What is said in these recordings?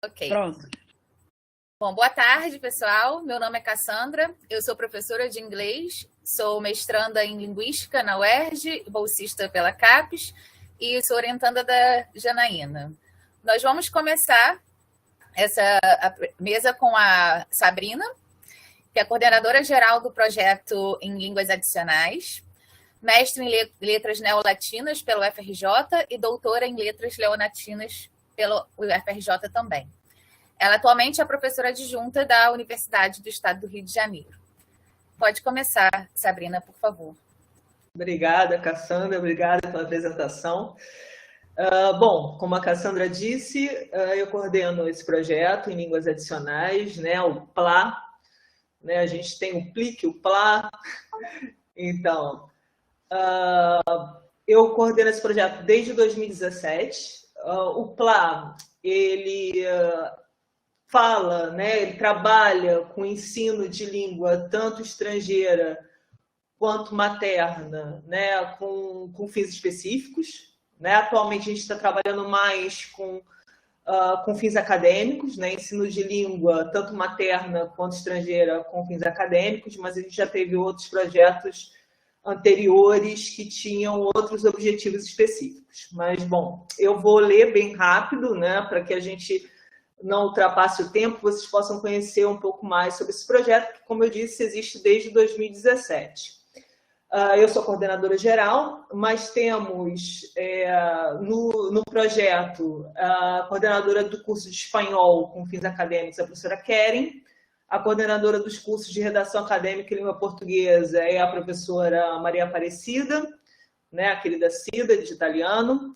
Ok. Pronto. Bom, boa tarde, pessoal. Meu nome é Cassandra, eu sou professora de inglês, sou mestranda em Linguística na UERJ, bolsista pela CAPES e sou orientanda da Janaína. Nós vamos começar a mesa com a Sabrina, que é a coordenadora geral do projeto em Línguas Adicionais, mestre em Letras Neolatinas pelo UFRJ e doutora em Letras Neolatinas pelo UFRJ também. Ela atualmente é professora adjunta da Universidade do Estado do Rio de Janeiro. Pode começar, Sabrina, por favor. Obrigada, Cassandra. Obrigada pela apresentação. Bom, como a Cassandra disse, eu coordeno esse projeto em Línguas Adicionais, né, o PLA. Né, a gente tem o PLIC, o PLA. Então, eu coordeno esse projeto desde 2017. O PLA, ele fala, né, ele trabalha com ensino de língua tanto estrangeira quanto materna, né, com fins específicos. Né? Atualmente a gente está trabalhando mais com fins acadêmicos, né, ensino de língua tanto materna quanto estrangeira com fins acadêmicos, mas a gente já teve outros projetos anteriores que tinham outros objetivos específicos. Mas, bom, eu vou ler bem rápido, né, para que a gente não ultrapasse o tempo, vocês possam conhecer um pouco mais sobre esse projeto, que, como eu disse, existe desde 2017. Eu sou coordenadora geral, mas temos no projeto a coordenadora do curso de espanhol com fins acadêmicos, a professora Keren, a coordenadora dos cursos de redação acadêmica e língua portuguesa é a professora Maria Aparecida, né, a querida Cida, de italiano.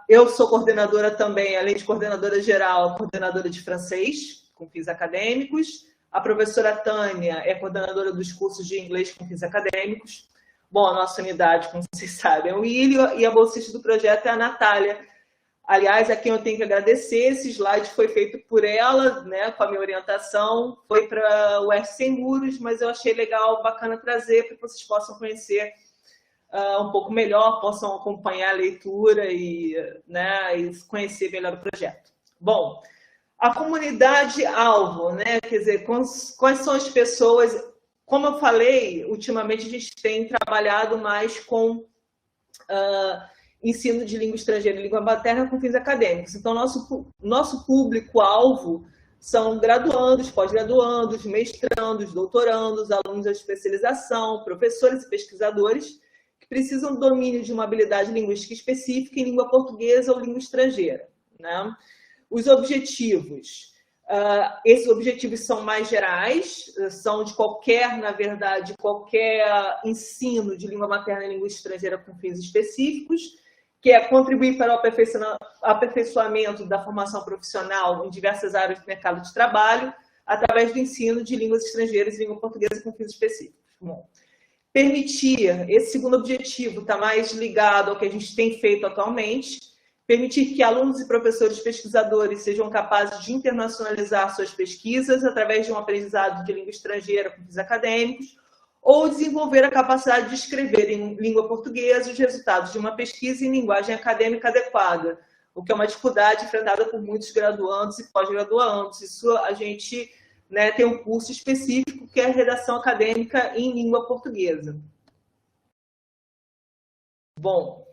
Eu sou coordenadora também, além de coordenadora geral, coordenadora de francês, com fins acadêmicos. A professora Tânia é coordenadora dos cursos de inglês com fins acadêmicos. Bom, a nossa unidade, como vocês sabem, é o Ilho, e a bolsista do projeto é a Natália. Aliás, a quem eu tenho que agradecer, esse slide foi feito por ela, né, com a minha orientação, foi para o UERJ Sem Muros, mas eu achei legal, bacana trazer, para que vocês possam conhecer um pouco melhor, possam acompanhar a leitura e conhecer melhor o projeto. Bom, a comunidade-alvo, né? Quer dizer, quais são as pessoas... Como eu falei, ultimamente a gente tem trabalhado mais com ensino de língua estrangeira e língua materna com fins acadêmicos. Então, nosso público-alvo são graduandos, pós-graduandos, mestrandos, doutorandos, alunos de especialização, professores e pesquisadores que precisam do domínio de uma habilidade linguística específica em língua portuguesa ou língua estrangeira. Né? Os objetivos. Esses objetivos são mais gerais, são de na verdade, qualquer ensino de língua materna e língua estrangeira com fins específicos, que é contribuir para o aperfeiçoamento da formação profissional em diversas áreas do mercado de trabalho, através do ensino de línguas estrangeiras e língua portuguesa com fins específicos. Bom, permitir, esse segundo objetivo está mais ligado ao que a gente tem feito atualmente, permitir que alunos e professores pesquisadores sejam capazes de internacionalizar suas pesquisas através de um aprendizado de língua estrangeira com fins acadêmicos, ou desenvolver a capacidade de escrever em língua portuguesa os resultados de uma pesquisa em linguagem acadêmica adequada, o que é uma dificuldade enfrentada por muitos graduandos e pós-graduandos. Isso a gente tem um curso específico que é a redação acadêmica em língua portuguesa. Bom,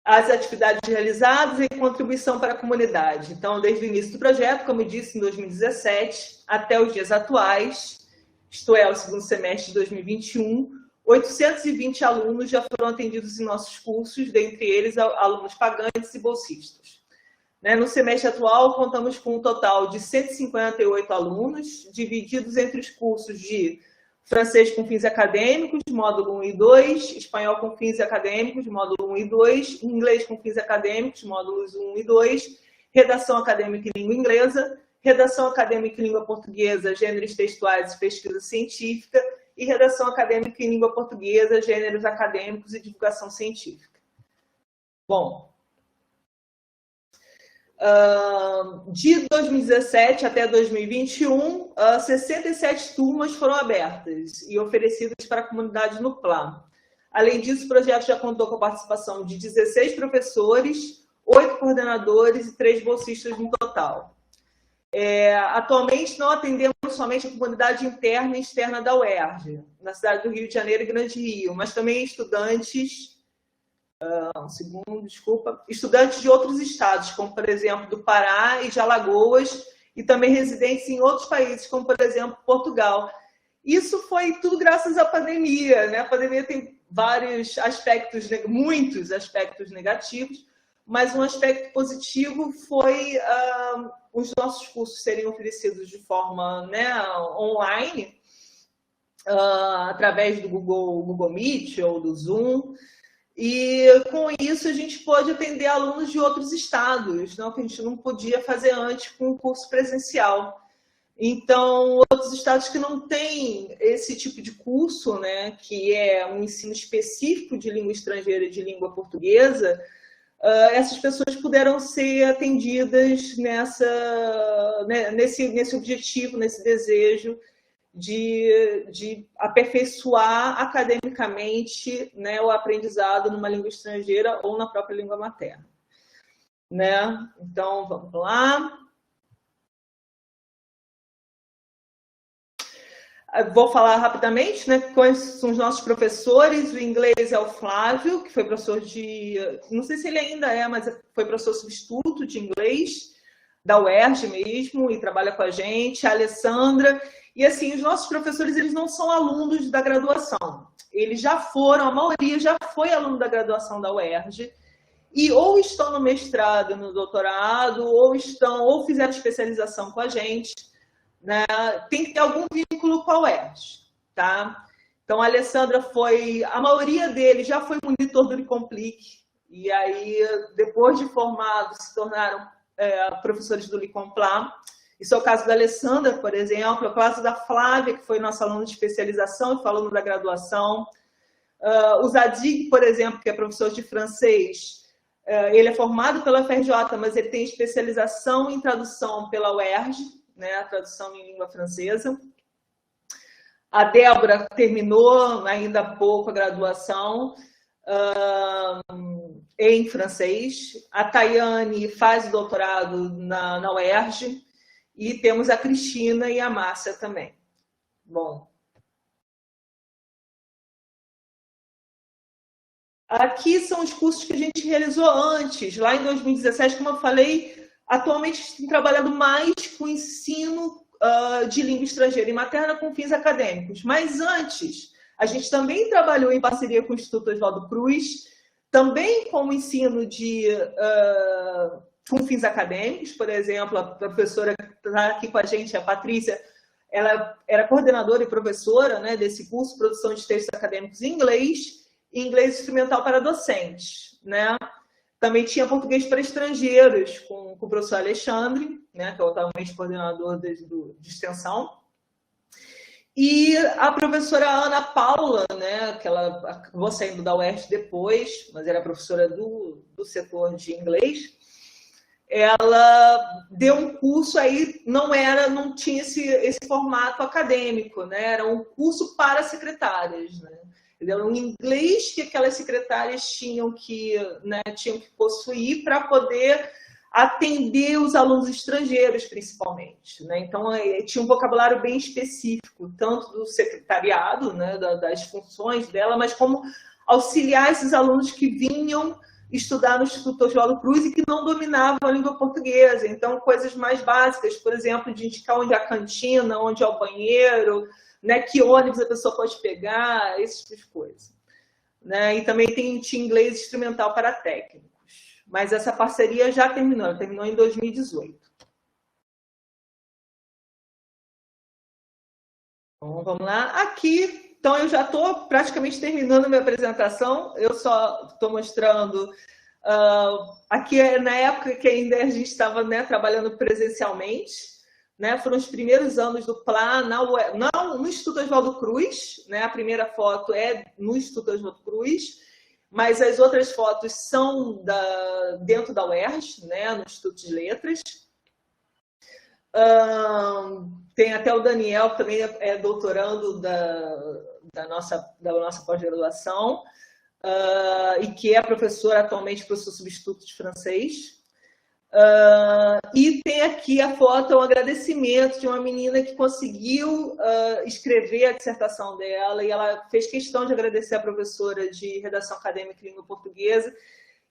as atividades realizadas e contribuição para a comunidade. Então, desde o início do projeto, como eu disse, em 2017, até os dias atuais, isto é, o segundo semestre de 2021, 820 alunos já foram atendidos em nossos cursos, dentre eles alunos pagantes e bolsistas. No semestre atual, contamos com um total de 158 alunos, divididos entre os cursos de francês com fins acadêmicos, módulo 1 e 2, espanhol com fins acadêmicos, módulo 1 e 2, inglês com fins acadêmicos, módulos 1 e 2, redação acadêmica em língua inglesa, redação acadêmica em língua portuguesa, gêneros textuais e pesquisa científica, e redação acadêmica em língua portuguesa, gêneros acadêmicos e divulgação científica. Bom, de 2017 até 2021, 67 turmas foram abertas e oferecidas para a comunidade no PLA. Além disso, o projeto já contou com a participação de 16 professores, 8 coordenadores e 3 bolsistas no total. Atualmente, não atendemos somente a comunidade interna e externa da UERJ, na cidade do Rio de Janeiro e Grande Rio, mas também estudantes, estudantes de outros estados, como, por exemplo, do Pará e de Alagoas, e também residentes em outros países, como, por exemplo, Portugal. Isso foi tudo graças à pandemia, né? A pandemia tem vários aspectos, muitos aspectos negativos, mas um aspecto positivo foi os nossos cursos serem oferecidos de forma, né, online, através do Google Meet ou do Zoom, e com isso a gente pôde atender alunos de outros estados, não, que a gente não podia fazer antes com o curso presencial. Então, outros estados que não têm esse tipo de curso, né, que é um ensino específico de língua estrangeira e de língua portuguesa, essas pessoas puderam ser atendidas nesse objetivo, nesse desejo de aperfeiçoar academicamente, né, o aprendizado numa língua estrangeira ou na própria língua materna. Né? Então, vamos lá. Vou falar rapidamente, né, quais são os nossos professores. O inglês é o Flávio, que foi professor de... Não sei se ele ainda é, mas foi professor substituto de inglês, da UERJ mesmo, e trabalha com a gente. A Alessandra. E, assim, os nossos professores, eles não são alunos da graduação. Eles já foram, a maioria já foi aluno da graduação da UERJ, e ou estão no mestrado, no doutorado, ou fizeram especialização com a gente. Né? Tem que ter algum vínculo com a UERJ, tá? Então, a Alessandra a maioria deles já foi monitor do Licomplique, e aí, depois de formados, se tornaram professores do Licompla. Isso é o caso da Alessandra, por exemplo, é o caso da Flávia, que foi nossa aluna de especialização e foi aluna da graduação. O Zadig, por exemplo, que é professor de francês, ele é formado pela FRJ, mas ele tem especialização em tradução pela UERJ, né, a tradução em língua francesa. A Débora terminou ainda há pouco a graduação em francês. A Tayane faz o doutorado na UERJ. E temos a Cristina e a Márcia também. Bom. Aqui são os cursos que a gente realizou antes. Lá em 2017, como eu falei, atualmente tem trabalhado mais com ensino de língua estrangeira e materna com fins acadêmicos. Mas antes, a gente também trabalhou em parceria com o Instituto Oswaldo Cruz, também com o ensino com fins acadêmicos. Por exemplo, a professora que está aqui com a gente, a Patrícia, ela era coordenadora e professora, né, desse curso, produção de textos acadêmicos em inglês e inglês instrumental para docentes. Né? Também tinha português para estrangeiros, com o professor Alexandre, né, que é atualmente coordenador de extensão. E a professora Ana Paula, né, que ela acabou saindo da UERJ depois, mas era professora do setor de inglês, ela deu um curso aí, não tinha esse formato acadêmico, né, era um curso para secretárias, né. Era um inglês que aquelas secretárias tinham que possuir para poder atender os alunos estrangeiros, principalmente. Né? Então, tinha um vocabulário bem específico, tanto do secretariado, né, das funções dela, mas como auxiliar esses alunos que vinham estudar no Instituto Oswaldo Cruz e que não dominavam a língua portuguesa. Então, coisas mais básicas, por exemplo, de indicar onde é a cantina, onde é o banheiro, né, que ônibus a pessoa pode pegar, esse tipo de coisa. Né? E também tinha inglês instrumental para técnicos. Mas essa parceria já terminou, ela terminou em 2018. Então, vamos lá. Aqui, então, eu já estou praticamente terminando a minha apresentação, eu só estou mostrando... aqui é na época que ainda a gente estava, né, trabalhando presencialmente, né, foram os primeiros anos do PLA no Instituto Oswaldo Cruz, né, a primeira foto é no Instituto Oswaldo Cruz, mas as outras fotos são dentro da UERJ, né, no Instituto de Letras. Tem até o Daniel, que também é doutorando da nossa pós-graduação. e que é professora atualmente, professor substituto de francês. E tem aqui a foto, um agradecimento de uma menina que conseguiu escrever a dissertação dela, e ela fez questão de agradecer a professora de redação acadêmica e língua portuguesa,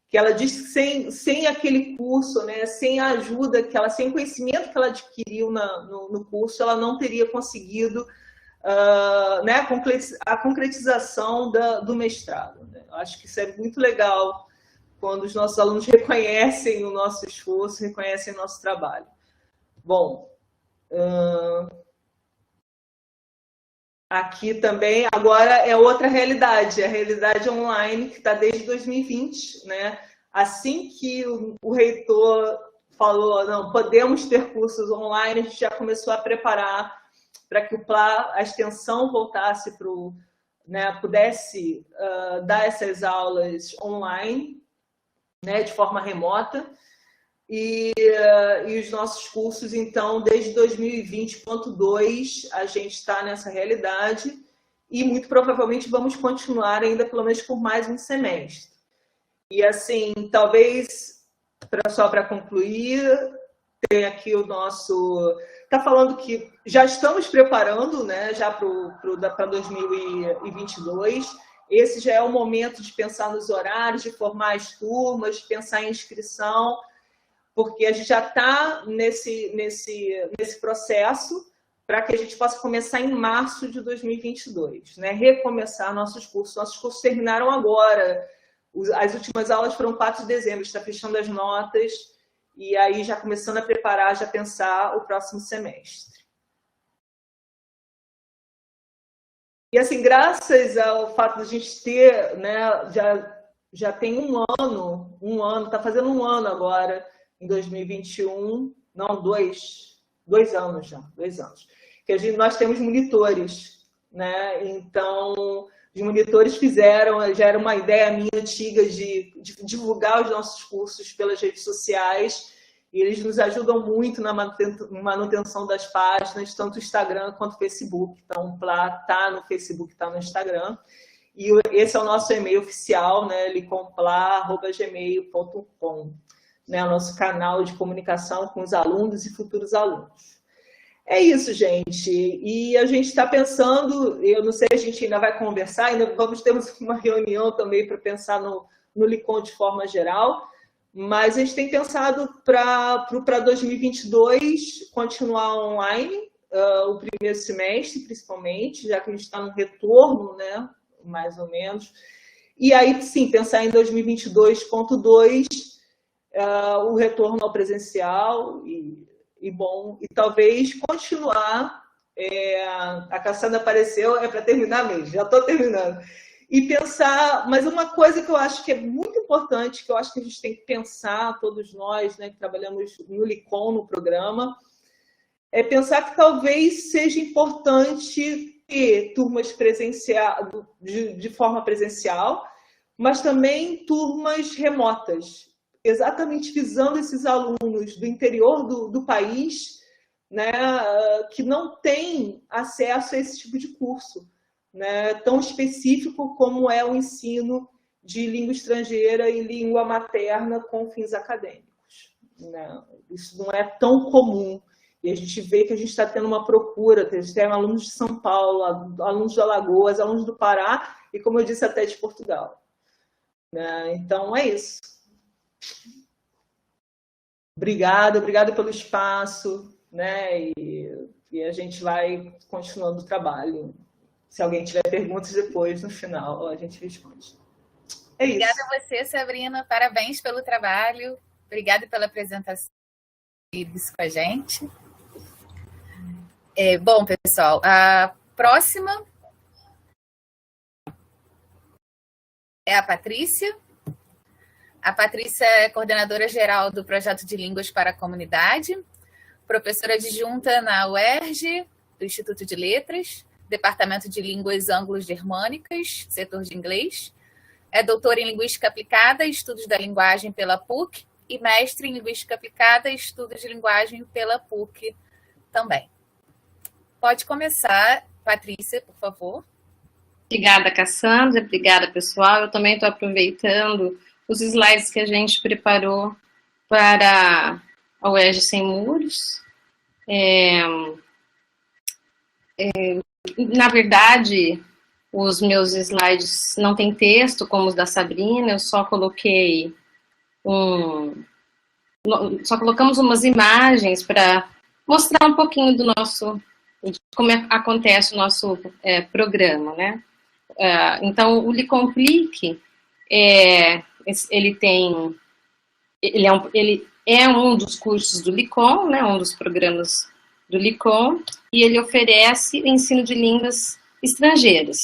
que ela disse que sem aquele curso, né, sem a ajuda, sem o conhecimento que ela adquiriu no curso, ela não teria conseguido né, a concretização do mestrado. Né? Eu acho que isso é muito legal, quando os nossos alunos reconhecem o nosso esforço, reconhecem o nosso trabalho. Bom, aqui também, agora é outra realidade, a realidade online, que está desde 2020, né? Assim que o reitor falou, não, podemos ter cursos online, a gente já começou a preparar para que o PLA, a extensão voltasse para o, né, pudesse dar essas aulas online, né, de forma remota, e os nossos cursos, então, desde 2020.2, a gente está nessa realidade e, muito provavelmente, vamos continuar ainda, pelo menos, por mais um semestre. E, assim, talvez, só para concluir, tem aqui o nosso... Está falando que já estamos preparando, né, já para 2022. Esse já é o momento de pensar nos horários, de formar as turmas, de pensar em inscrição, porque a gente já está nesse processo para que a gente possa começar em março de 2022, né? Recomeçar nossos cursos. Nossos cursos terminaram agora. As últimas aulas foram 4 de dezembro, está fechando as notas, e aí já começando a preparar, já pensar o próximo semestre. E, assim, graças ao fato de a gente ter, né, já tem um ano, está fazendo um ano agora, em 2021, não, 2 anos já, 2 anos, que nós temos monitores, né? Então, os monitores já era uma ideia minha antiga de divulgar os nossos cursos pelas redes sociais, e eles nos ajudam muito na manutenção das páginas, tanto o Instagram quanto o Facebook. Então, está no Facebook, está no Instagram. E esse é o nosso e-mail oficial, né, licompla@gmail.com, né, o nosso canal de comunicação com os alunos e futuros alunos. É isso, gente. E a gente está pensando, eu não sei, a gente ainda vai conversar, ainda termos uma reunião também para pensar no Licon de forma geral, mas a gente tem pensado para 2022 continuar online, o primeiro semestre, principalmente, já que a gente está no retorno, né, mais ou menos. E aí, sim, pensar em 2022.2, o retorno ao presencial e talvez continuar. A Cassandra apareceu, é para terminar mesmo, já estou terminando. E pensar, mas uma coisa que eu acho que é muito importante, que eu acho que a gente tem que pensar, todos nós, né, que trabalhamos no Licon, no programa, é pensar que talvez seja importante ter turmas de forma presencial, mas também turmas remotas, exatamente visando esses alunos do interior do país, né, que não têm acesso a esse tipo de curso, né, tão específico como é o ensino de língua estrangeira e língua materna com fins acadêmicos, né? Isso não é tão comum. E a gente vê que a gente está tendo uma procura, a gente tem alunos de São Paulo, alunos de Alagoas, alunos do Pará e, como eu disse, até de Portugal, né? Então, é isso. Obrigada pelo espaço, né? E a gente vai continuando o trabalho. Se alguém tiver perguntas depois, no final, a gente responde. É isso. Obrigada a você, Sabrina. Parabéns pelo trabalho. Obrigada pela apresentação com a gente. Bom, pessoal, a próxima é a Patrícia. A Patrícia é coordenadora geral do Projeto de Línguas para a Comunidade, professora adjunta na UERJ, do Instituto de Letras, Departamento de Línguas Anglo-Germânicas, setor de inglês. É doutora em Linguística Aplicada e Estudos da Linguagem pela PUC e mestre em Linguística Aplicada e Estudos de Linguagem pela PUC também. Pode começar, Patrícia, por favor. Obrigada, Cassandra. Obrigada, pessoal. Eu também estou aproveitando os slides que a gente preparou para a UERJ Sem Muros. Na verdade, os meus slides não têm texto, como os da Sabrina, eu só coloquei só colocamos umas imagens para mostrar um pouquinho do nosso, de como acontece o nosso programa, né? Então, o Licomplique, ele é um dos cursos do Licom, né? Um dos programas do Licom, e ele oferece o ensino de línguas estrangeiras.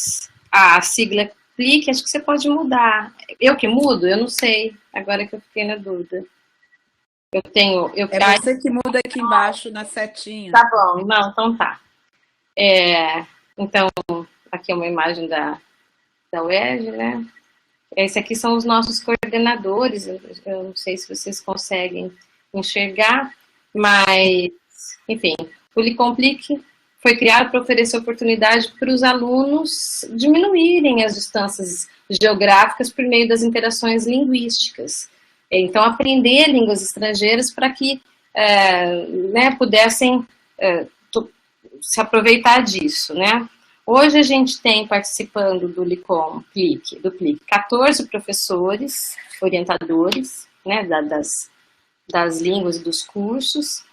A sigla CLIC, acho que você pode mudar. Eu que mudo? Eu não sei, agora que eu fiquei na dúvida. Você que muda aqui embaixo na setinha. Tá bom, não, então tá. Então, aqui é uma imagem da UERJ, né? Esses aqui são os nossos coordenadores, eu não sei se vocês conseguem enxergar, mas, enfim, o Licomplique foi criado para oferecer oportunidade para os alunos diminuírem as distâncias geográficas por meio das interações linguísticas. Então, aprender línguas estrangeiras para que pudessem se aproveitar disso, né? Hoje a gente tem participando do Licomplique, do Plique, 14 professores, orientadores, né, das línguas e dos cursos,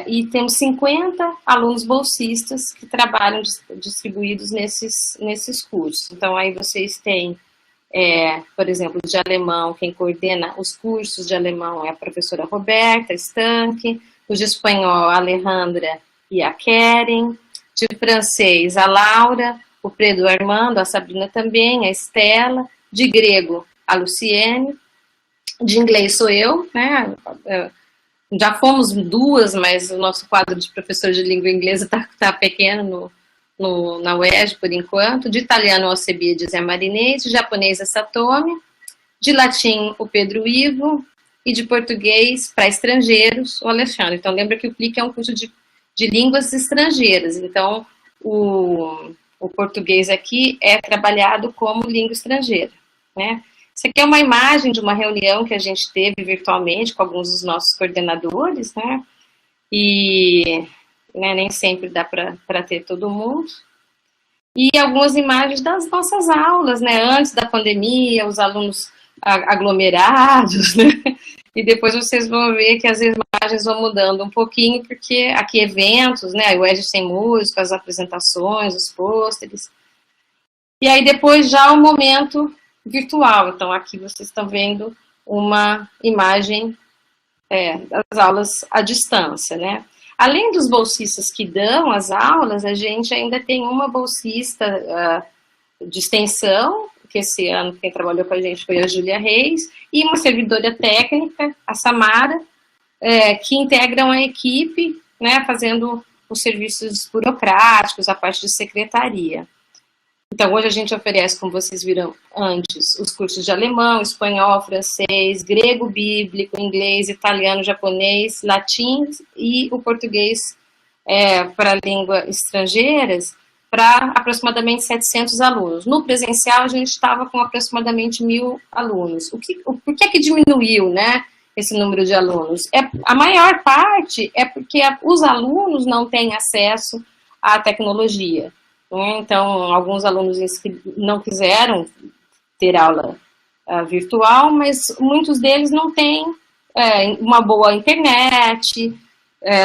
e temos 50 alunos bolsistas que trabalham distribuídos nesses cursos. Então, aí vocês têm, por exemplo, de alemão, quem coordena os cursos de alemão é a professora Roberta Stanque, os de espanhol, a Alejandra e a Keren, de francês, a Laura, o Pedro Armando, a Sabrina também, a Estela, de grego, a Luciene, de inglês sou eu, né? Já fomos duas, mas o nosso quadro de professor de língua inglesa tá pequeno na UERJ, por enquanto. De italiano, o Alcebiades e a Marinês, de japonês, a Satomi, de latim, o Pedro Ivo, e de português, para estrangeiros, o Alexandre. Então, lembra que o PLIC é um curso de línguas estrangeiras, então o português aqui é trabalhado como língua estrangeira, né? Isso aqui é uma imagem de uma reunião que a gente teve virtualmente com alguns dos nossos coordenadores, né? E nem sempre dá para ter todo mundo. E algumas imagens das nossas aulas, né? Antes da pandemia, os alunos aglomerados, né? E depois vocês vão ver que as imagens vão mudando um pouquinho, porque aqui eventos, né, o UERJ Sem Música, as apresentações, os pôsteres. E aí depois já o momento virtual. Então aqui vocês estão vendo uma imagem das aulas à distância, né. Além dos bolsistas que dão as aulas, a gente ainda tem uma bolsista de extensão, que esse ano quem trabalhou com a gente foi a Júlia Reis, e uma servidora técnica, a Samara, que integram a equipe, né, fazendo os serviços burocráticos, a parte de secretaria. Então, hoje a gente oferece, como vocês viram antes, os cursos de alemão, espanhol, francês, grego bíblico, inglês, italiano, japonês, latim e o português para língua estrangeiras, para aproximadamente 700 alunos. No presencial, a gente estava com aproximadamente 1.000 alunos. Por que diminuiu, né, esse número de alunos? A maior parte é porque os alunos não têm acesso à tecnologia. Né? Então, alguns alunos não quiseram ter aula virtual, mas muitos deles não têm uma boa internet,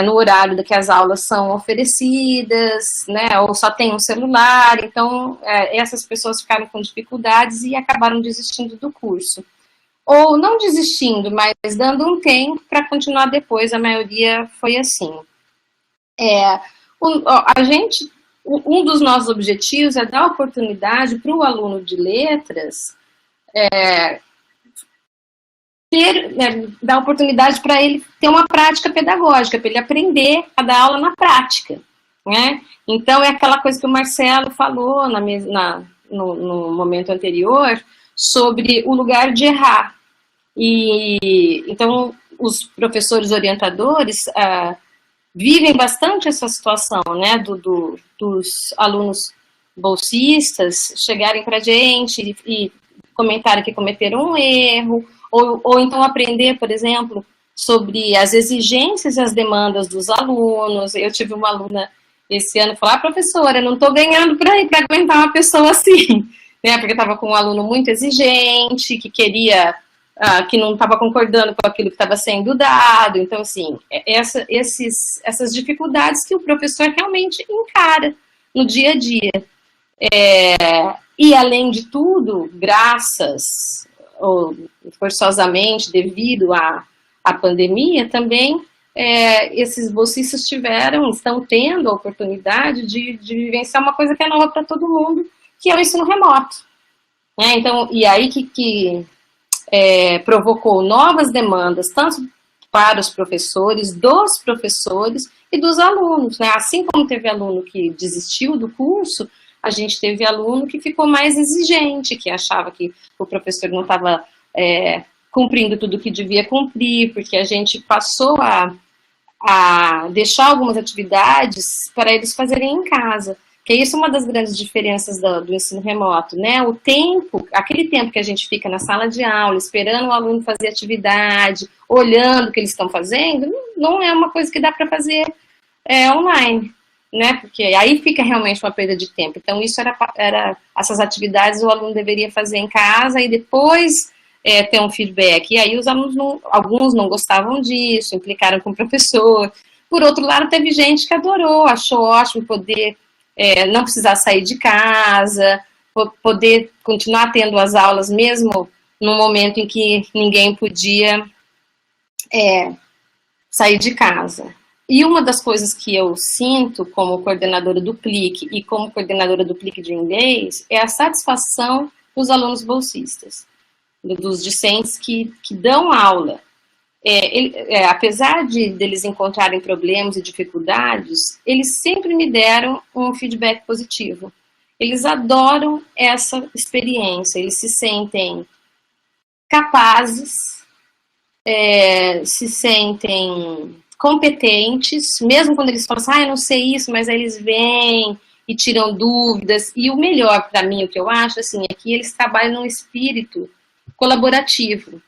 no horário que as aulas são oferecidas, né, ou só tem um celular. Então, essas pessoas ficaram com dificuldades e acabaram desistindo do curso. Ou não desistindo, mas dando um tempo para continuar depois, a maioria foi assim. Um dos nossos objetivos é dar oportunidade para o aluno de letras dar oportunidade para ele ter uma prática pedagógica, para ele aprender a dar aula na prática, né? Então, é aquela coisa que o Marcelo falou no momento anterior, sobre o lugar de errar. Então, os professores orientadores vivem bastante essa situação, né, dos alunos bolsistas chegarem para a gente e comentarem que cometeram um erro, ou então aprender, por exemplo, sobre as exigências e as demandas dos alunos. Eu tive uma aluna esse ano que falou: professora, eu não estou ganhando para aguentar uma pessoa assim, né? Porque estava com um aluno muito exigente, que queria, que não estava concordando com aquilo que estava sendo dado. Então, assim, essas dificuldades que o professor realmente encara no dia a dia. E, além de tudo, graças, ou forçosamente, devido à pandemia, também esses bolsistas estão tendo a oportunidade de vivenciar uma coisa que é nova para todo mundo, que é o ensino remoto. Né? Então, e aí que provocou novas demandas, tanto para os professores, dos professores e dos alunos. Né? Assim como teve aluno que desistiu do curso, a gente teve aluno que ficou mais exigente, que achava que o professor não estava cumprindo tudo o que devia cumprir, porque a gente passou a deixar algumas atividades para eles fazerem em casa. Que isso é uma das grandes diferenças do ensino remoto, né? O tempo, aquele tempo que a gente fica na sala de aula, esperando o aluno fazer atividade, olhando o que eles estão fazendo, não é uma coisa que dá para fazer online, né? Porque aí fica realmente uma perda de tempo. Então, isso essas atividades o aluno deveria fazer em casa e depois ter um feedback. E aí os alunos, alguns não gostavam disso, implicaram com o professor. Por outro lado, teve gente que adorou, achou ótimo poder não precisar sair de casa, poder continuar tendo as aulas mesmo no momento em que ninguém podia sair de casa. E uma das coisas que eu sinto como coordenadora do PLIC e como coordenadora do PLIC de inglês é a satisfação dos alunos bolsistas, dos discentes que dão aula. Apesar deles encontrarem problemas e dificuldades, eles sempre me deram um feedback positivo. Eles adoram essa experiência, eles se sentem capazes, se sentem competentes, mesmo quando eles falam assim, eu não sei isso, mas aí eles vêm e tiram dúvidas. E o melhor para mim, o que eu acho, assim, é que eles trabalham num espírito colaborativo.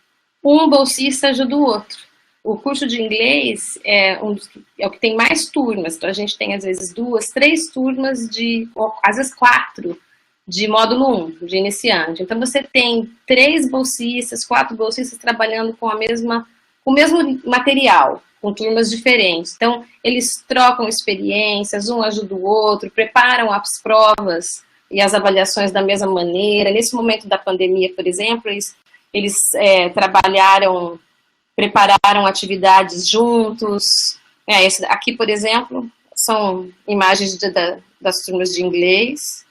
Um bolsista ajuda o outro. O curso de inglês é o que tem mais turmas. Então, a gente tem, às vezes, 2, 3 turmas, às vezes 4, de módulo 1, de iniciante. Então, você tem 3 bolsistas, 4 bolsistas trabalhando com o mesmo material, com turmas diferentes. Então, eles trocam experiências, um ajuda o outro, preparam as provas e as avaliações da mesma maneira. Nesse momento da pandemia, por exemplo, eles prepararam atividades juntos. Aqui, por exemplo, são imagens das turmas de inglês.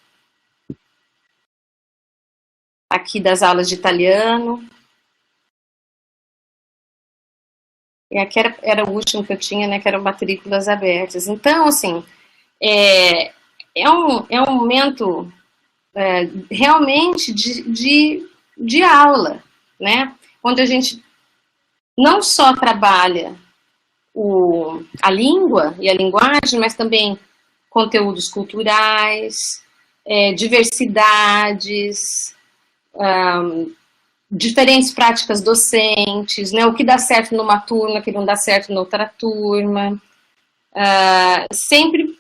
Aqui das aulas de italiano. E aqui era o último que eu tinha, né, que eram matrículas abertas. Então, assim, é um momento realmente de aula, né? Onde a gente não só trabalha a língua e a linguagem, mas também conteúdos culturais, diversidades, diferentes práticas docentes, né? O que dá certo numa turma, o que não dá certo na outra turma, sempre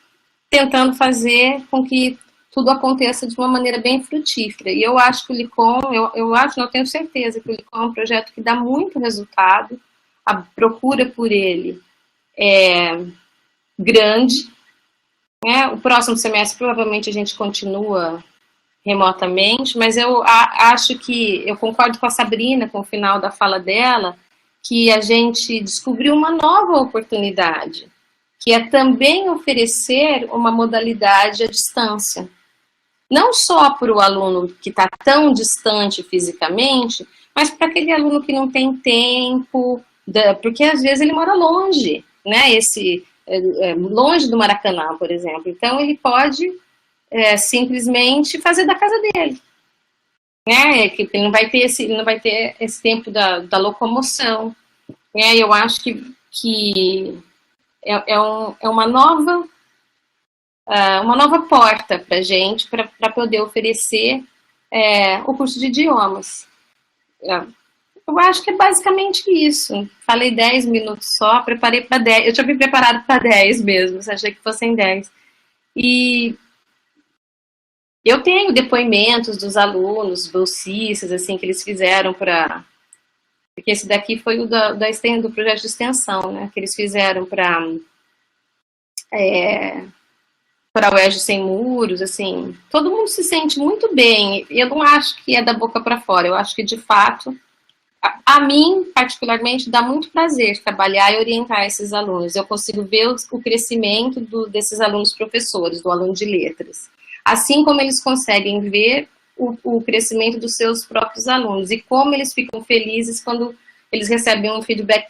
tentando fazer com que tudo aconteça de uma maneira bem frutífera. E eu acho que o LICOM, eu tenho certeza que o LICOM é um projeto que dá muito resultado, a procura por ele é grande, né? O próximo semestre provavelmente a gente continua remotamente, mas eu acho que, eu concordo com a Sabrina, com o final da fala dela, que a gente descobriu uma nova oportunidade, que é também oferecer uma modalidade à distância. Não só para o aluno que está tão distante fisicamente, mas para aquele aluno que não tem tempo, porque às vezes ele mora longe, né? Longe do Maracanã, por exemplo. Então ele pode simplesmente fazer da casa dele, né? Que ele não vai ter esse tempo da locomoção. Né? Eu acho que é uma nova uma nova porta para a gente, para poder oferecer o curso de idiomas. Eu acho que é basicamente isso. Falei 10 minutos só, preparei para 10. Eu tinha me preparado para 10 mesmo, achei que fossem 10. E eu tenho depoimentos dos alunos, bolsistas, assim, que eles fizeram para... Porque esse daqui foi o do projeto de extensão, né? Que eles fizeram para a UERJ Sem Muros, assim. Todo mundo se sente muito bem. E eu não acho que é da boca para fora. Eu acho que, de fato, a mim, particularmente, dá muito prazer trabalhar e orientar esses alunos. Eu consigo ver o crescimento desses alunos professores, do aluno de letras. Assim como eles conseguem ver o crescimento dos seus próprios alunos e como eles ficam felizes quando eles recebem um feedback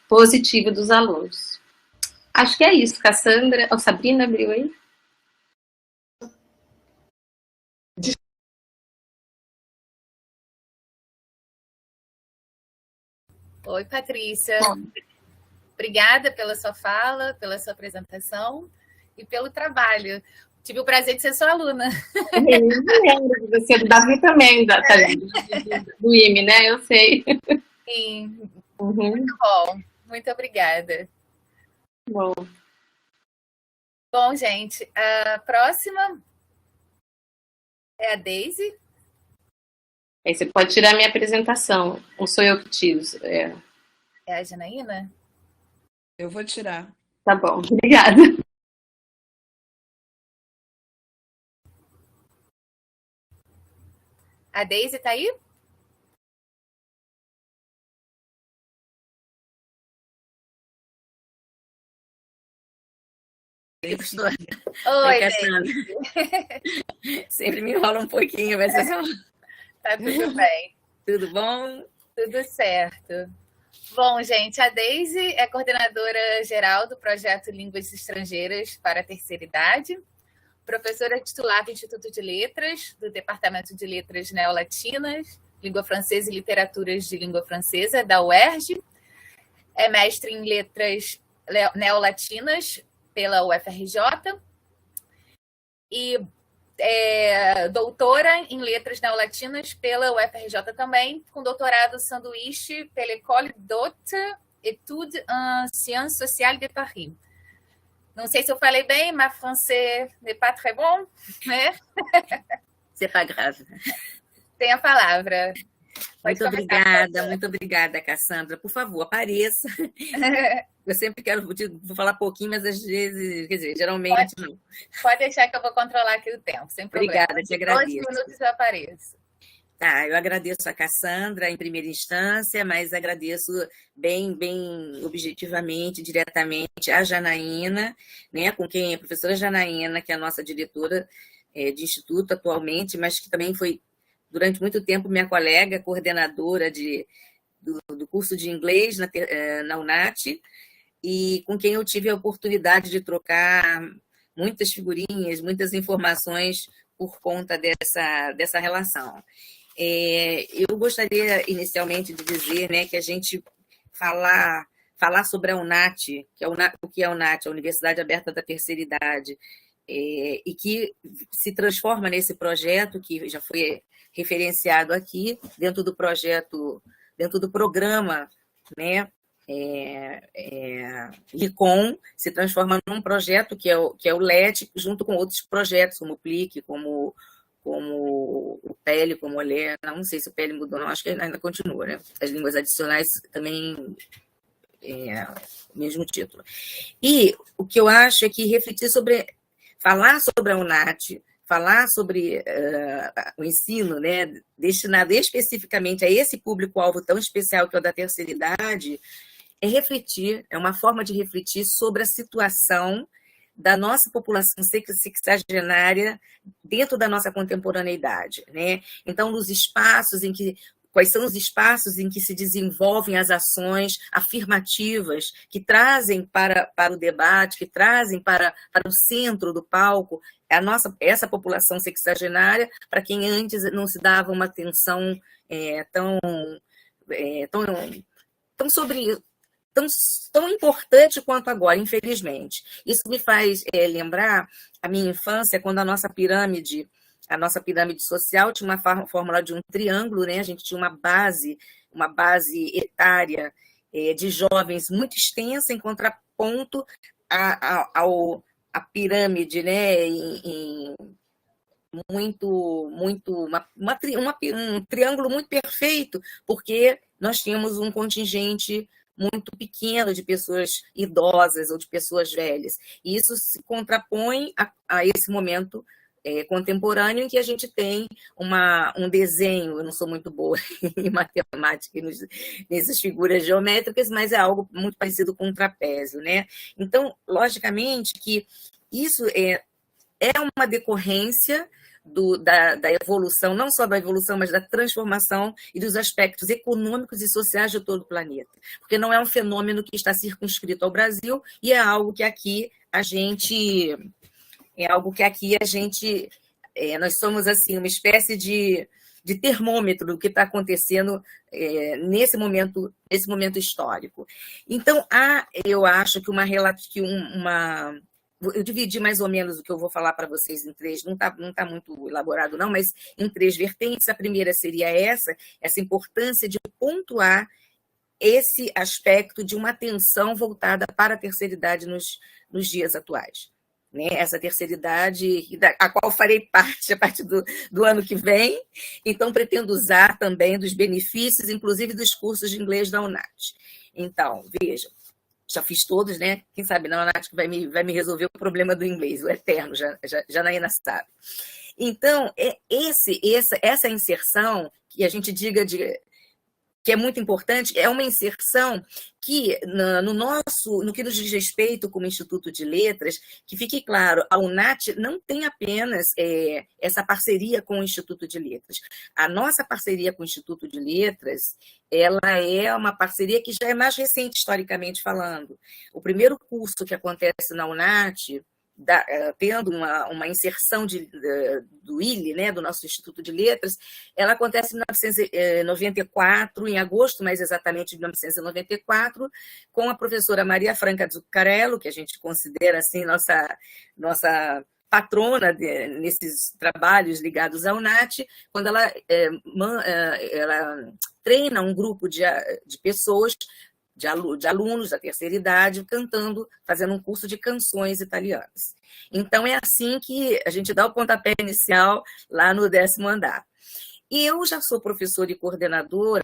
positivo dos alunos. Acho que é isso, Cassandra. Sabrina abriu aí? Oi, Patrícia. Obrigada pela sua fala, pela sua apresentação e pelo trabalho. Tive o prazer de ser sua aluna. Eu lembro de você, do Davi também, do IME, né? Eu sei. Sim. Muito bom. Muito obrigada. Bom, gente, a próxima é a Daisy. Aí você pode tirar a minha apresentação. Não sou eu que tiro. É a Janaína? Eu vou tirar. Tá bom, obrigada. A Daisy tá aí? Oi, Daisy. Sempre me enrola um pouquinho, mas tá tudo bem. Tudo bom? Tudo certo. Bom, gente, a Daisy é coordenadora geral do projeto Línguas Estrangeiras para a Terceira Idade, professora titular do Instituto de Letras, do Departamento de Letras Neolatinas, Língua Francesa e Literaturas de Língua Francesa, da UERJ, é mestre em Letras Neolatinas pela UFRJ e doutora em Letras Neolatinas pela UFRJ também, com doutorado sanduíche pela École d'Haute Études en Sciences Sociales de Paris. Não sei se eu falei bem, mas français n'est pas très bon, né? C'est pas grave. Tem a palavra. Muito obrigada, Cassandra. Por favor, apareça. Eu sempre quero vou falar pouquinho, mas às vezes, quer dizer, geralmente não. Pode deixar que eu vou controlar aqui o tempo, sem problema. Obrigada, te agradeço. 2 minutos eu apareço. Tá, eu agradeço a Cassandra em primeira instância, mas agradeço bem objetivamente, diretamente a Janaína, né, com quem a professora Janaína, que é a nossa diretora de instituto atualmente, mas que também foi, durante muito tempo, minha colega, coordenadora do curso de inglês na UNAT, e com quem eu tive a oportunidade de trocar muitas figurinhas, muitas informações por conta dessa relação. Eu gostaria, inicialmente, de dizer, né, que a gente falar sobre a UNAT, o que é a UNAT, a Universidade Aberta da Terceira Idade, e que se transforma nesse projeto que já foi referenciado aqui, dentro do projeto, dentro do programa, né, LICOM, se transforma num projeto que é o LET, junto com outros projetos, como o PLIC, como o PEL, como o OLE, não sei se o PEL mudou, não, acho que ainda continua, né? As línguas adicionais também mesmo título. E o que eu acho é que falar sobre a UNAT, falar sobre o ensino, né, destinado especificamente a esse público-alvo tão especial que é o da terceira idade, é uma forma de refletir sobre a situação da nossa população sexagenária dentro da nossa contemporaneidade, né? Então, quais são os espaços em que se desenvolvem as ações afirmativas que trazem para o debate, que trazem para o centro do palco essa população sexagenária, para quem antes não se dava uma atenção tão tão importante quanto agora, infelizmente. Isso me faz lembrar a minha infância, quando a nossa pirâmide social tinha uma fórmula de um triângulo, né? A gente tinha uma base etária de jovens muito extensa, em contraponto à pirâmide, né? Um triângulo muito perfeito, porque nós tínhamos um contingente muito pequeno de pessoas idosas ou de pessoas velhas. E isso se contrapõe a esse momento contemporâneo, em que a gente tem um desenho. Eu não sou muito boa em matemática e nessas figuras geométricas, mas é algo muito parecido com um trapézio, né? Então, logicamente que isso é uma decorrência da evolução, não só da evolução, mas da transformação e dos aspectos econômicos e sociais de todo o planeta. Porque não é um fenômeno que está circunscrito ao Brasil, e é algo que aqui a gente... nós somos assim, uma espécie de termômetro do que está acontecendo nesse momento histórico. Então, eu acho que eu dividi mais ou menos o que eu vou falar para vocês em três, não tá muito elaborado não, mas em três vertentes. A primeira seria essa importância de pontuar esse aspecto de uma atenção voltada para a terceira idade nos dias atuais. Né? Essa terceira idade, a qual farei parte a partir do ano que vem, então pretendo usar também dos benefícios, inclusive dos cursos de inglês da UNAT. Então, vejam, já fiz todos, né? Quem sabe não, a UNAT vai me resolver o problema do inglês, o eterno, Janaína sabe. Então, essa inserção, que a gente diga que é muito importante, é uma inserção que, no que nos diz respeito como Instituto de Letras, que fique claro, a UNAT não tem apenas essa parceria com o Instituto de Letras. A nossa parceria com o Instituto de Letras, ela é uma parceria que já é mais recente, historicamente falando. O primeiro curso que acontece na UNAT, tendo uma inserção do ILE, né, do nosso Instituto de Letras, ela acontece em 1994, em agosto, mais exatamente de 1994, com a professora Maria Franca Zuccarello, que a gente considera assim nossa patrona nesses trabalhos ligados à UNAT, quando ela treina um grupo de pessoas, de alunos da terceira idade, fazendo um curso de canções italianas. Então, é assim que a gente dá o pontapé inicial lá no 10º andar. E eu já sou professora e coordenadora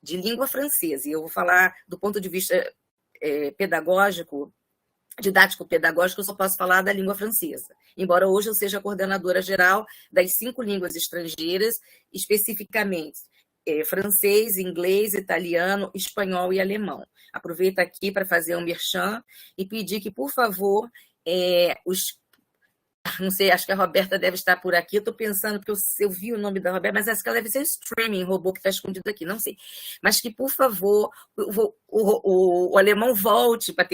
de língua francesa, e eu vou falar do ponto de vista pedagógico, didático-pedagógico, eu só posso falar da língua francesa, embora hoje eu seja coordenadora geral das 5 línguas estrangeiras, especificamente francês, inglês, italiano, espanhol e alemão. Aproveito aqui para fazer um merchan e pedir que, por favor, não sei, acho que a Roberta deve estar por aqui, eu estou pensando, porque eu vi o nome da Roberta, mas acho que ela deve ser o streaming robô que está escondido aqui, não sei. Mas que, por favor, o alemão volte para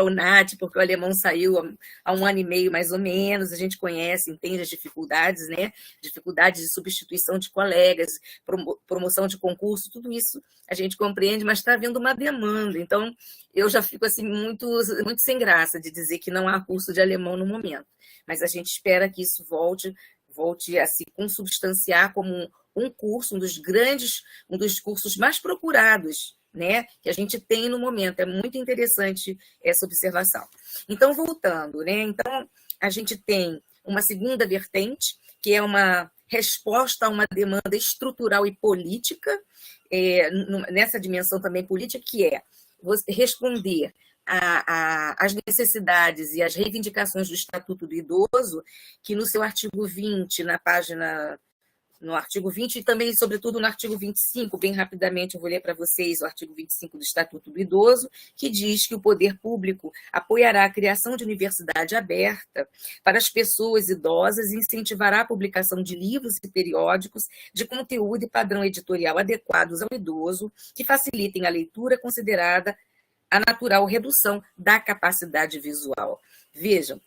a UNAT, porque o alemão saiu há 1 ano e meio, mais ou menos, a gente conhece, entende as dificuldades, né? Dificuldades de substituição de colegas, promoção de concurso, tudo isso a gente compreende, mas está havendo uma demanda. Então, eu já fico assim, muito, muito sem graça de dizer que não há curso de alemão no momento. Mas a gente espera que isso volte a se consubstanciar como um curso, um dos cursos mais procurados, né, que a gente tem no momento. É muito interessante essa observação. Então, voltando, né, então, a gente tem uma segunda vertente, que é uma resposta a uma demanda estrutural e política, nessa dimensão também política, que é responder as necessidades e as reivindicações do Estatuto do Idoso, que no seu artigo 20, no artigo 20 e também, sobretudo, no artigo 25, bem rapidamente eu vou ler para vocês o artigo 25 do Estatuto do Idoso, que diz que o poder público apoiará a criação de universidade aberta para as pessoas idosas e incentivará a publicação de livros e periódicos de conteúdo e padrão editorial adequados ao idoso, que facilitem a leitura considerada a natural redução da capacidade visual. Vejam,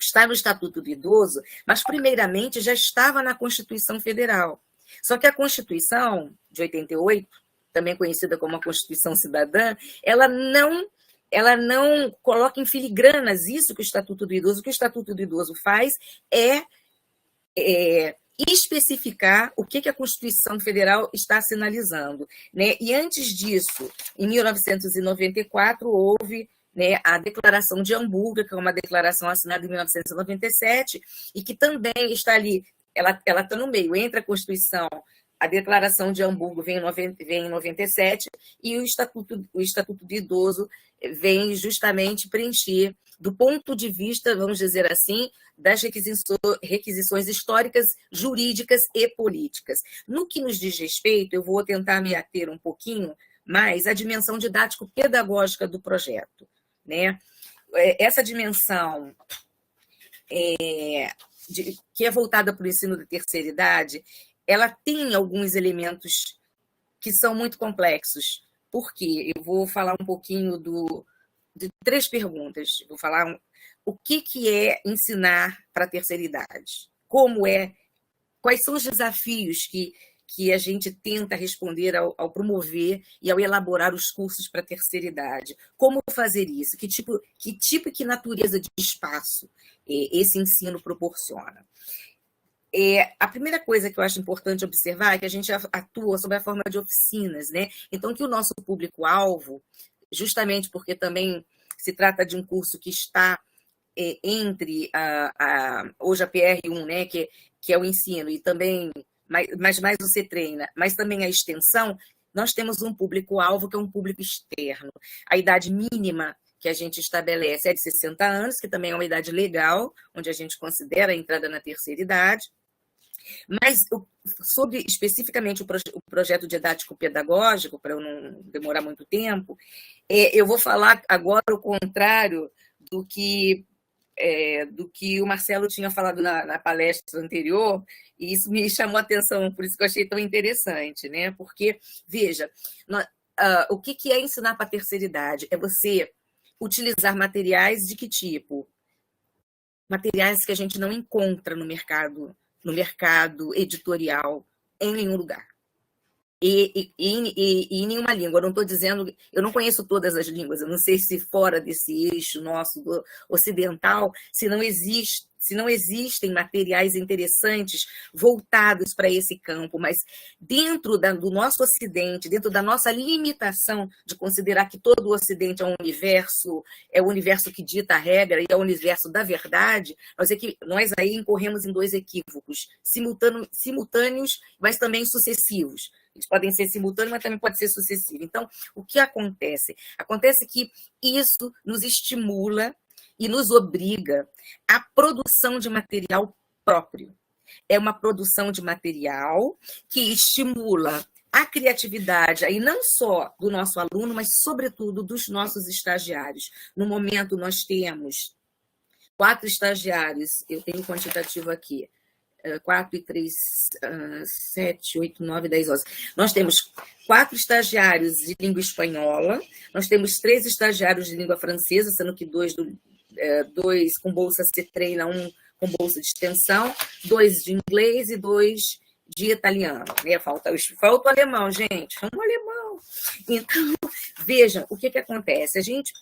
está no Estatuto do Idoso, mas primeiramente já estava na Constituição Federal. Só que a Constituição de 88, também conhecida como a Constituição Cidadã, ela não coloca em filigranas isso que o Estatuto do Idoso. O que o Estatuto do Idoso faz é especificar o que a Constituição Federal está sinalizando, né? E antes disso, em 1994, houve, né, a Declaração de Hamburgo, que é uma declaração assinada em 1997, e que também está ali, ela está no meio, entre a Constituição, a Declaração de Hamburgo vem em 97, e o Estatuto do Idoso vem justamente preencher, do ponto de vista, vamos dizer assim, das requisições históricas, jurídicas e políticas. No que nos diz respeito, eu vou tentar me ater um pouquinho mais à dimensão didático-pedagógica do projeto, né? Essa dimensão que é voltada para o ensino da terceira idade, ela tem alguns elementos que são muito complexos. Por quê? Eu vou falar um pouquinho de 3 perguntas. Vou falar o que é ensinar para a terceira idade, quais são os desafios que a gente tenta responder ao promover e ao elaborar os cursos para a terceira idade. Como fazer isso? Que tipo e que natureza de espaço esse ensino proporciona? A primeira coisa que eu acho importante observar é que a gente atua sob a forma de oficinas, né? Então, que o nosso público-alvo, justamente porque também se trata de um curso que está entre hoje a PR1, né, que é o ensino, e também, mais o CETreina, mas também a extensão, nós temos um público-alvo que é um público externo. A idade mínima que a gente estabelece é de 60 anos, que também é uma idade legal, onde a gente considera a entrada na terceira idade. Mas sobre especificamente o projeto didático-pedagógico, para eu não demorar muito tempo, eu vou falar agora o contrário do que o Marcelo tinha falado na palestra anterior, e isso me chamou a atenção, por isso que eu achei tão interessante, né? Porque, veja, o que é ensinar para a terceira idade? É você utilizar materiais de que tipo? Materiais que a gente não encontra no mercado editorial em nenhum lugar. E em nenhuma língua. Eu não estou dizendo, eu não conheço todas as línguas, eu não sei se fora desse eixo nosso ocidental, se não existem materiais interessantes voltados para esse campo, mas dentro do nosso Ocidente, dentro da nossa limitação de considerar que todo o Ocidente é o universo que dita a regra e é o universo da verdade, nós aí incorremos em 2 equívocos, simultâneos, mas também sucessivos. Eles podem ser simultâneos, mas também pode ser sucessivo. Então, o que acontece? Acontece que isso nos estimula e nos obriga à produção de material próprio. É uma produção de material que estimula a criatividade, aí não só do nosso aluno, mas, sobretudo, dos nossos estagiários. No momento, nós temos 4 estagiários, eu tenho um quantitativo aqui, 4 e 3, 7, 8, 9, 10, 11. Nós temos 4 estagiários de língua espanhola, nós temos 3 estagiários de língua francesa, sendo que 2 com bolsa CETreina, 1 com bolsa de extensão, 2 de inglês e 2 de italiano. Falta o alemão, gente, vamos alemão. Então, vejam, o que acontece? A gente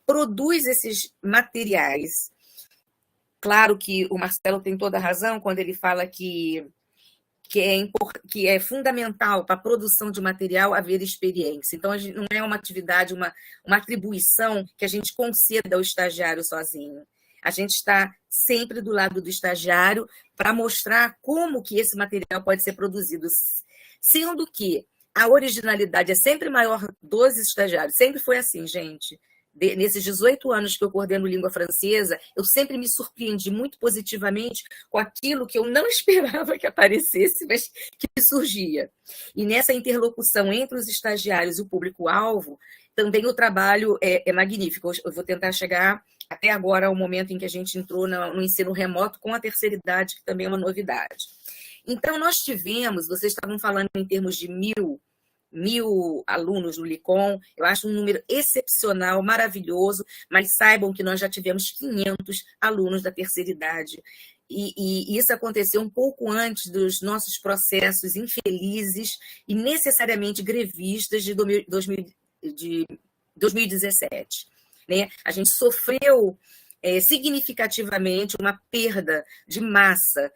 produz esses materiais. Claro que o Marcelo tem toda a razão quando ele fala que é fundamental para a produção de material haver experiência. Então, não é uma atividade, uma atribuição que a gente conceda ao estagiário sozinho. A gente está sempre do lado do estagiário para mostrar como que esse material pode ser produzido, sendo que a originalidade é sempre maior dos estagiários. Sempre foi assim, gente. Nesses 18 anos que eu coordeno língua francesa, eu sempre me surpreendi muito positivamente com aquilo que eu não esperava que aparecesse, mas que surgia. E nessa interlocução entre os estagiários e o público-alvo, também o trabalho é magnífico. Eu vou tentar chegar até agora ao momento em que a gente entrou no ensino remoto com a terceira idade, que também é uma novidade. Então, nós tivemos, vocês estavam falando em termos de 1.000 alunos no LICOM, eu acho um número excepcional, maravilhoso, mas saibam que nós já tivemos 500 alunos da terceira idade e isso aconteceu um pouco antes dos nossos processos infelizes e necessariamente grevistas de 2017. Né? A gente sofreu significativamente uma perda de massa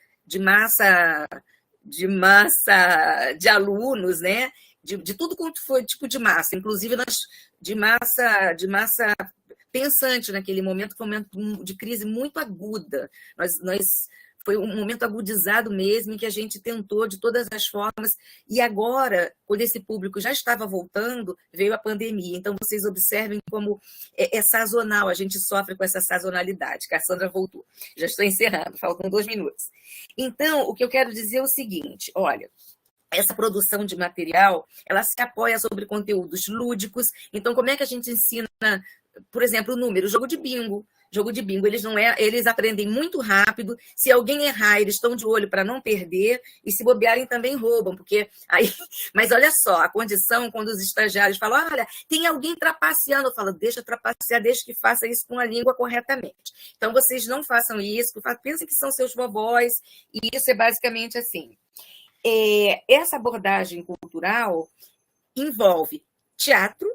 de alunos, né? De tudo quanto foi tipo de massa, inclusive de massa pensante naquele momento, foi um momento de crise muito aguda. Foi um momento agudizado mesmo, em que a gente tentou de todas as formas, e agora, quando esse público já estava voltando, veio a pandemia. Então, vocês observem como é sazonal, a gente sofre com essa sazonalidade. Cassandra voltou. Já estou encerrando, faltam 2 minutos. Então, o que eu quero dizer é o seguinte, olha, essa produção de material, ela se apoia sobre conteúdos lúdicos. Então, como é que a gente ensina, por exemplo, o número? Jogo de bingo. Jogo de bingo, eles aprendem muito rápido. Se alguém errar, eles estão de olho para não perder, e se bobearem também roubam, porque aí. Mas olha só, a condição, quando os estagiários falam, olha, tem alguém trapaceando, eu falo, deixa trapacear, deixa que faça isso com a língua corretamente. Então, vocês não façam isso, pensem que são seus vovós, e isso é basicamente assim. Essa abordagem cultural envolve teatro,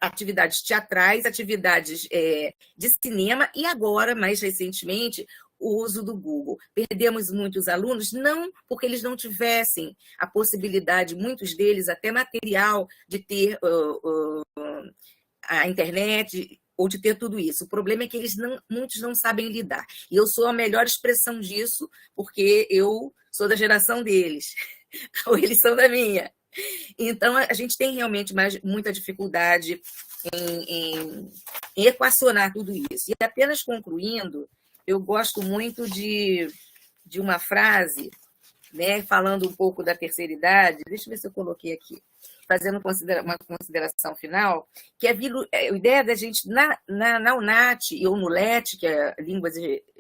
atividades teatrais, atividades de cinema e agora, mais recentemente, o uso do Google. Perdemos muitos alunos, não porque eles não tivessem a possibilidade, muitos deles até material, de ter a internet ou de ter tudo isso. O problema é que muitos não sabem lidar. E eu sou a melhor expressão disso, porque eu sou da geração deles, ou eles são da minha. Então, a gente tem realmente muita dificuldade em equacionar tudo isso. E apenas concluindo, eu gosto muito de uma frase, né, falando um pouco da terceira idade, deixa eu ver se eu coloquei aqui, fazendo uma consideração final, que a ideia da gente, na UNAT ou no LET, que é Línguas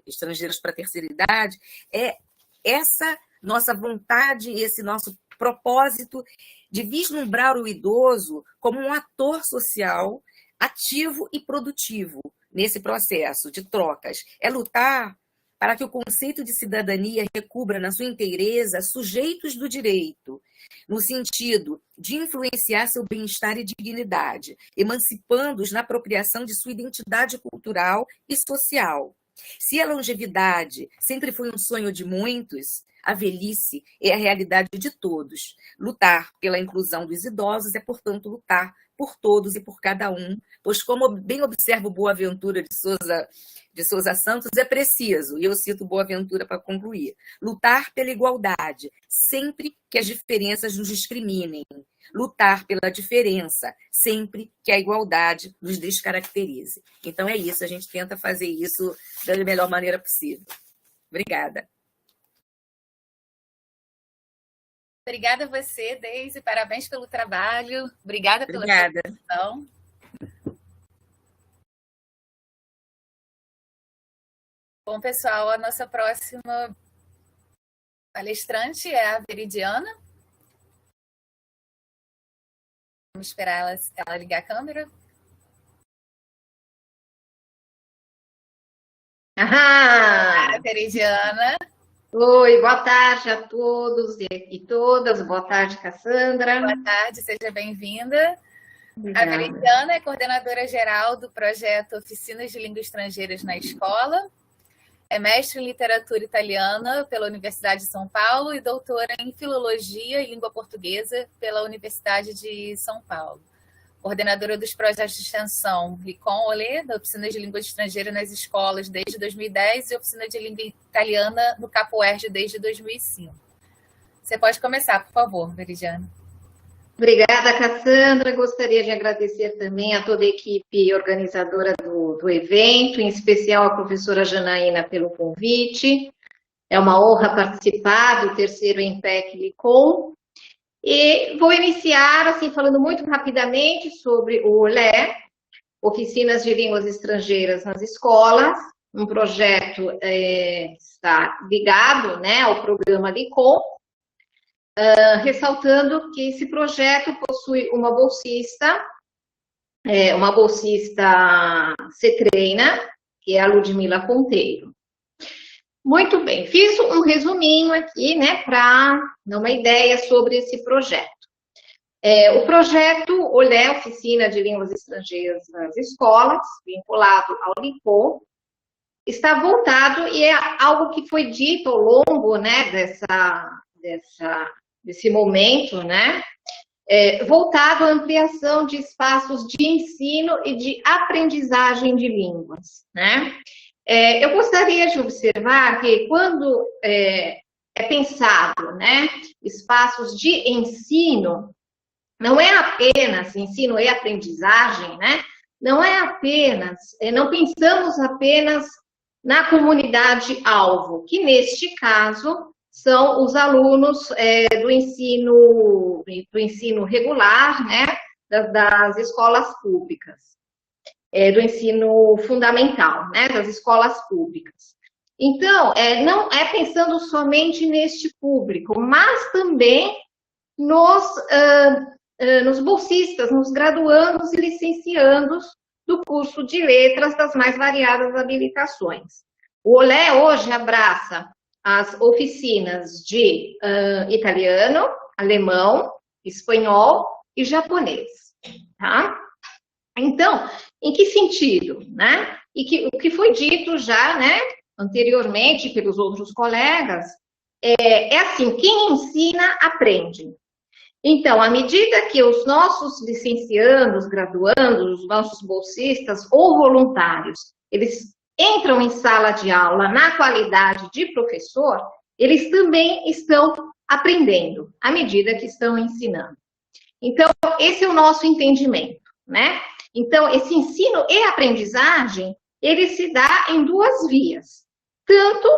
Estrangeiras para a Terceira Idade, é essa nossa vontade, esse nosso propósito de vislumbrar o idoso como um ator social ativo e produtivo nesse processo de trocas. É lutar para que o conceito de cidadania recubra na sua inteireza sujeitos do direito, no sentido de influenciar seu bem-estar e dignidade, emancipando-os na apropriação de sua identidade cultural e social. Se a longevidade sempre foi um sonho de muitos, a velhice é a realidade de todos. Lutar pela inclusão dos idosos é, portanto, lutar por todos e por cada um, pois, como bem observa o Boaventura de Souza Santos, é preciso, e eu cito Boaventura para concluir, lutar pela igualdade, sempre que as diferenças nos discriminem. Lutar pela diferença, sempre que a igualdade nos descaracterize. Então é isso, a gente tenta fazer isso da melhor maneira possível. Obrigada. Obrigada a você, Deise, parabéns pelo trabalho, obrigada pela apresentação. Bom, pessoal, a nossa próxima palestrante é a Veridiana. Vamos esperar ela ligar a câmera. Ah, Veridiana. Oi, boa tarde a todos e todas. Boa tarde, Cassandra. Boa tarde, seja bem-vinda. Obrigada. A Veridiana é coordenadora geral do projeto Oficinas de Língua Estrangeiras na Escola. É mestre em literatura italiana pela Universidade de São Paulo e doutora em filologia e língua portuguesa pela Universidade de São Paulo. Coordenadora dos projetos de extensão LICOM OLE, da Oficina de Língua Estrangeira nas Escolas desde 2010 e Oficina de Língua Italiana no CAPUERJ desde 2005. Você pode começar, por favor, Veridiana. Obrigada, Cassandra. Gostaria de agradecer também a toda a equipe organizadora do evento, em especial a professora Janaína pelo convite. É uma honra participar do terceiro EMPEC LICOM. E vou iniciar, assim, falando muito rapidamente sobre o OLE, Oficinas de Línguas Estrangeiras nas Escolas. Um projeto está ligado, né, ao programa LICOM, ressaltando que esse projeto possui uma bolsista cetreina, que é a Ludmila Ponteiro. Muito bem, fiz um resuminho aqui, né, para dar uma ideia sobre esse projeto. O projeto OLE, Oficina de Línguas Estrangeiras nas Escolas, vinculado ao LICOM, está voltado, e é algo que foi dito ao longo, né, desse momento, né, voltado à ampliação de espaços de ensino e de aprendizagem de línguas, né. Eu gostaria de observar que quando é pensado, né, espaços de ensino, não é apenas ensino e aprendizagem, né, não é apenas, não pensamos apenas na comunidade-alvo, que neste caso são os alunos do ensino regular, né, das escolas públicas, do ensino fundamental, né, das escolas públicas. Então, não é pensando somente neste público, mas também nos bolsistas, nos graduandos e licenciandos do curso de letras das mais variadas habilitações. O OLE hoje abraça as oficinas de italiano, alemão, espanhol e japonês, tá? Então, em que sentido, né? O que foi dito já, né, anteriormente pelos outros colegas, é assim, quem ensina, aprende. Então, à medida que os nossos licenciandos, graduandos, os nossos bolsistas ou voluntários, eles entram em sala de aula na qualidade de professor, eles também estão aprendendo, à medida que estão ensinando. Então, esse é o nosso entendimento, né? Então, esse ensino e aprendizagem, ele se dá em duas vias. Tanto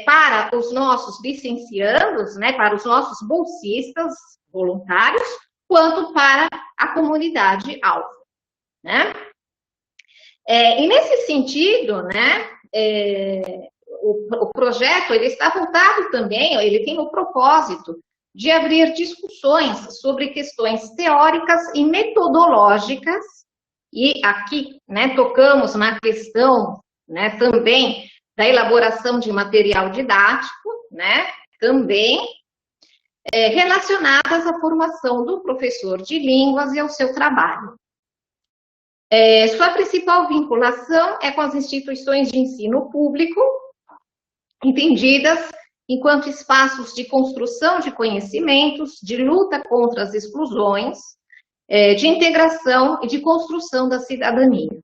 para os nossos licenciandos, né, para os nossos bolsistas voluntários, quanto para a comunidade-alvo, né? E nesse sentido, né, o projeto ele está voltado também, ele tem o propósito de abrir discussões sobre questões teóricas e metodológicas, e aqui, né, tocamos na questão, né, também da elaboração de material didático, né, também relacionadas à formação do professor de línguas e ao seu trabalho. Sua principal vinculação é com as instituições de ensino público, entendidas enquanto espaços de construção de conhecimentos, de luta contra as exclusões, de integração e de construção da cidadania.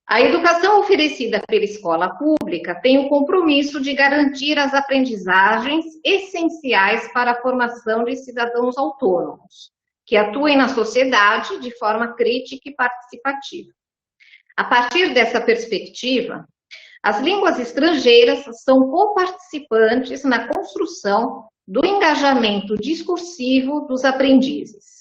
A educação oferecida pela escola pública tem o compromisso de garantir as aprendizagens essenciais para a formação de cidadãos autônomos, que atuem na sociedade de forma crítica e participativa. A partir dessa perspectiva, as línguas estrangeiras são coparticipantes na construção do engajamento discursivo dos aprendizes.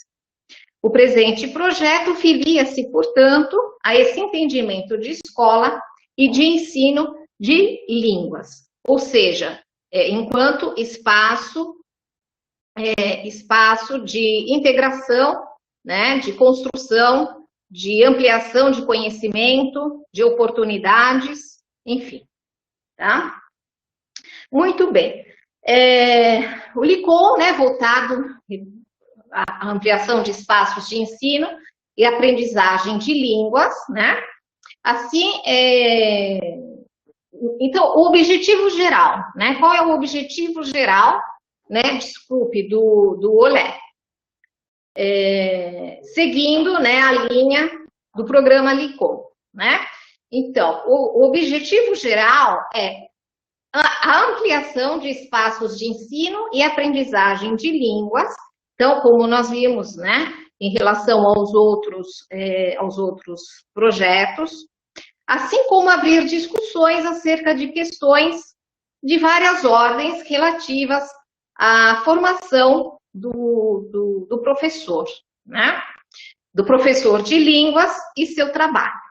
O presente projeto filia-se, portanto, a esse entendimento de escola e de ensino de línguas, ou seja, enquanto espaço de integração, né, de construção, de ampliação de conhecimento, de oportunidades, enfim, tá? Muito bem. O LICOM, né, voltado à ampliação de espaços de ensino e aprendizagem de línguas, né? Assim, então, o objetivo geral, né? Qual é o objetivo geral, né? Desculpe, do OLE? Seguindo, né, a linha do programa LICOM, né? Então, o objetivo geral é a ampliação de espaços de ensino e aprendizagem de línguas. Então, como nós vimos, né, em relação aos outros projetos, assim como abrir discussões acerca de questões de várias ordens relativas à formação do professor, né, do professor de línguas e seu trabalho.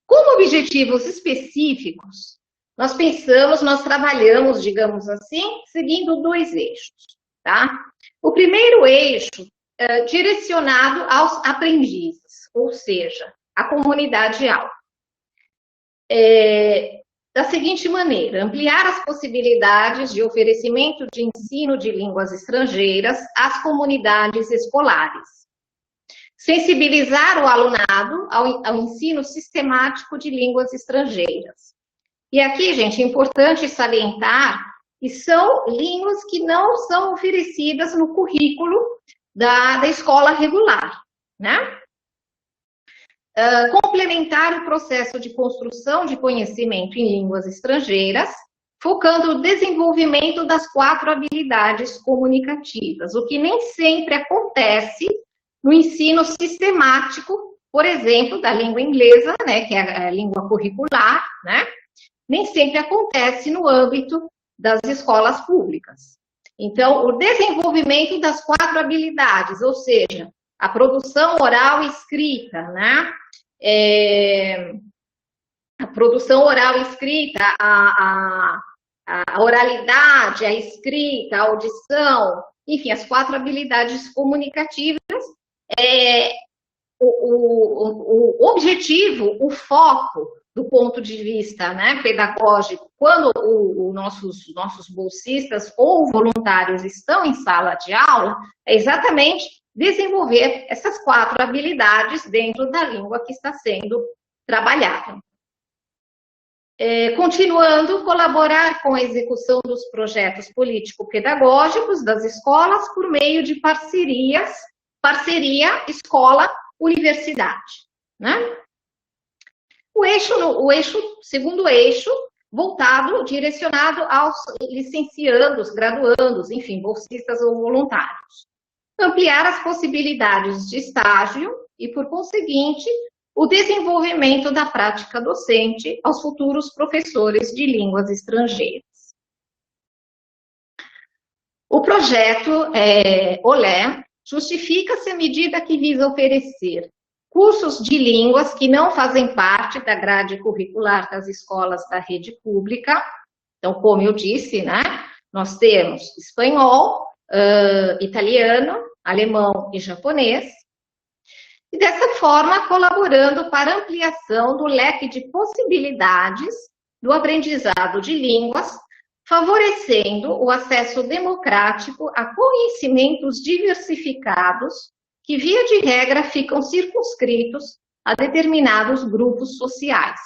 Como objetivos específicos, nós trabalhamos, digamos assim, seguindo dois eixos, tá? O primeiro eixo é direcionado aos aprendizes, ou seja, à comunidade-alvo. da seguinte maneira: ampliar as possibilidades de oferecimento de ensino de línguas estrangeiras às comunidades escolares. Sensibilizar o alunado ao ensino sistemático de línguas estrangeiras. E aqui, gente, é importante salientar que são línguas que não são oferecidas no currículo da escola regular, né? Complementar o processo de construção de conhecimento em línguas estrangeiras, focando o desenvolvimento das 4 habilidades comunicativas, o que nem sempre acontece no ensino sistemático, por exemplo, da língua inglesa, né, que é a língua curricular, né? Nem sempre acontece no âmbito das escolas públicas. Então, o desenvolvimento das 4 habilidades, ou seja, a produção oral e escrita, né? A produção oral e escrita, a oralidade, a escrita, a audição, enfim, as 4 habilidades comunicativas, o objetivo, o foco do ponto de vista, né, pedagógico, quando os nossos bolsistas ou voluntários estão em sala de aula, é exatamente desenvolver essas 4 habilidades dentro da língua que está sendo trabalhada. Continuando, colaborar com a execução dos projetos político-pedagógicos das escolas por meio de parceria escola-universidade, né? Segundo eixo, voltado, direcionado aos licenciandos, graduandos, enfim, bolsistas ou voluntários. Ampliar as possibilidades de estágio e, por conseguinte, o desenvolvimento da prática docente aos futuros professores de línguas estrangeiras. O projeto OLE justifica-se à medida que visa oferecer cursos de línguas que não fazem parte da grade curricular das escolas da rede pública. Então, como eu disse, né, nós temos espanhol, italiano, alemão e japonês, e dessa forma colaborando para ampliação do leque de possibilidades do aprendizado de línguas, favorecendo o acesso democrático a conhecimentos diversificados que, via de regra, ficam circunscritos a determinados grupos sociais.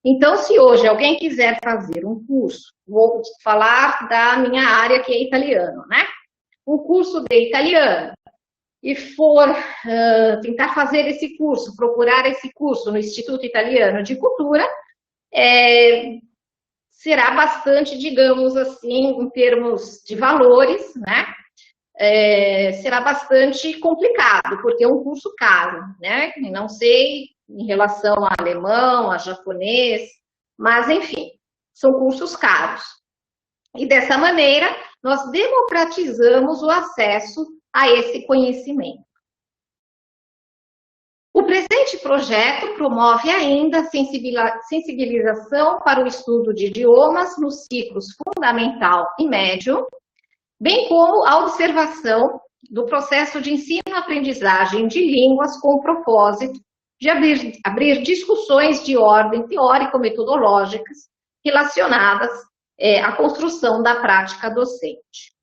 Então, se hoje alguém quiser fazer um curso, vou falar da minha área, que é italiano, né? Um curso de italiano, e for tentar fazer esse curso, procurar esse curso no Instituto Italiano de Cultura, será bastante, digamos assim, em termos de valores, né? Será bastante complicado, porque é um curso caro, né? Não sei em relação a alemão, a japonês, mas, enfim, são cursos caros. E dessa maneira, nós democratizamos o acesso a esse conhecimento. O presente projeto promove ainda a sensibilização para o estudo de idiomas nos ciclos fundamental e médio, bem como a observação do processo de ensino-aprendizagem de línguas com o propósito de abrir discussões de ordem teórico-metodológicas relacionadas à construção da prática docente.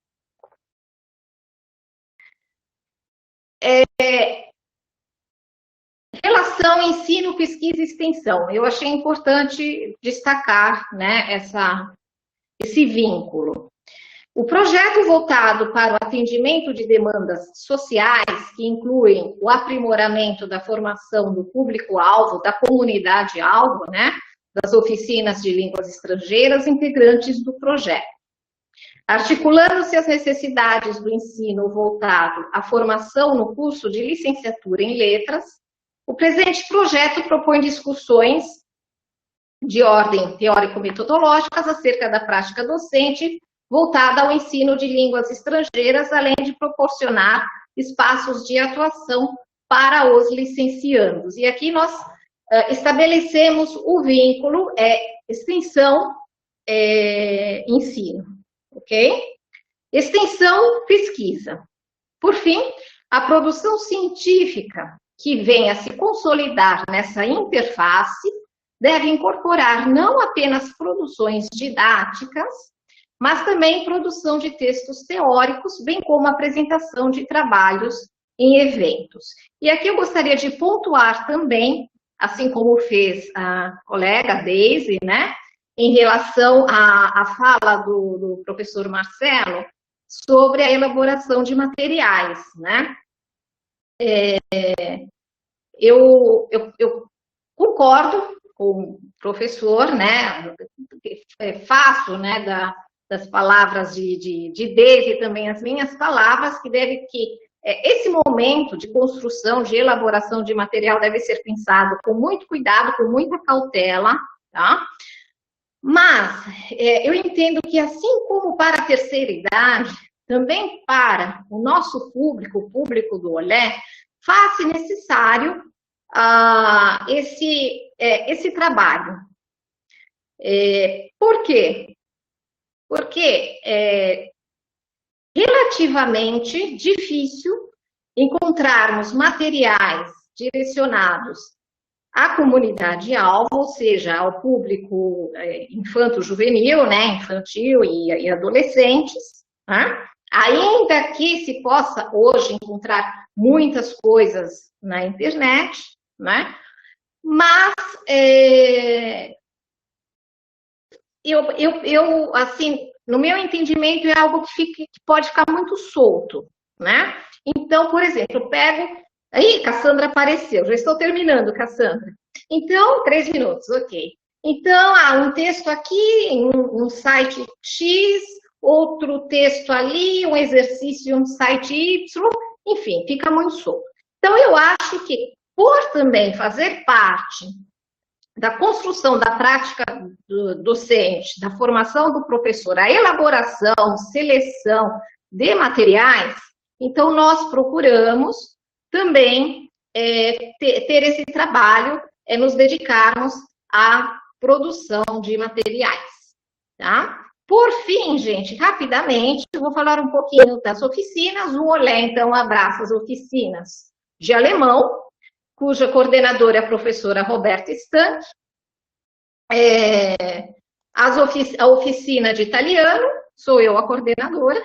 Relação ensino, pesquisa e extensão. Eu achei importante destacar, né, esse vínculo. O projeto voltado para o atendimento de demandas sociais, que incluem o aprimoramento da formação do público-alvo, da comunidade-alvo, né, das oficinas de línguas estrangeiras integrantes do projeto. Articulando-se as necessidades do ensino voltado à formação no curso de licenciatura em letras, o presente projeto propõe discussões de ordem teórico-metodológicas acerca da prática docente voltada ao ensino de línguas estrangeiras, além de proporcionar espaços de atuação para os licenciandos. E aqui nós estabelecemos o vínculo extensão ensino, ok? Extensão pesquisa. Por fim, a produção científica que vem a se consolidar nessa interface deve incorporar não apenas produções didáticas, mas também produção de textos teóricos, bem como apresentação de trabalhos em eventos. E aqui eu gostaria de pontuar também, assim como fez a colega Daisy, né, em relação à fala do professor Marcelo, sobre a elaboração de materiais, né? Eu concordo com o professor, né? Faço, né, das palavras de Daisy também as minhas palavras, que esse momento de construção, de elaboração de material deve ser pensado com muito cuidado, com muita cautela, tá? Mas eu entendo que, assim como para a terceira idade, também para o nosso público, o público do Olé, faz-se necessário esse trabalho. Por quê? Porque é relativamente difícil encontrarmos materiais direcionados à comunidade-alvo, ou seja, ao público infanto-juvenil, né, infantil e adolescentes, né? Ainda que se possa hoje encontrar muitas coisas na internet, né? Mas assim, no meu entendimento, é algo que pode ficar muito solto, né? Então, por exemplo, eu pego... Aí, Cassandra apareceu. Já estou terminando, Cassandra. Então, 3 minutos, ok. Então, um texto aqui, em um site X, outro texto ali, um exercício em um site Y, enfim, fica muito solto. Então, eu acho que, por também fazer parte da construção da prática docente, da formação do professor, a elaboração, seleção de materiais, então nós procuramos também ter esse trabalho, nos dedicarmos à produção de materiais, tá? Por fim, gente, rapidamente, eu vou falar um pouquinho das oficinas. O Olé, então, abraça as oficinas de alemão, cuja coordenadora é a professora Roberta Stank, a oficina de italiano, sou eu a coordenadora,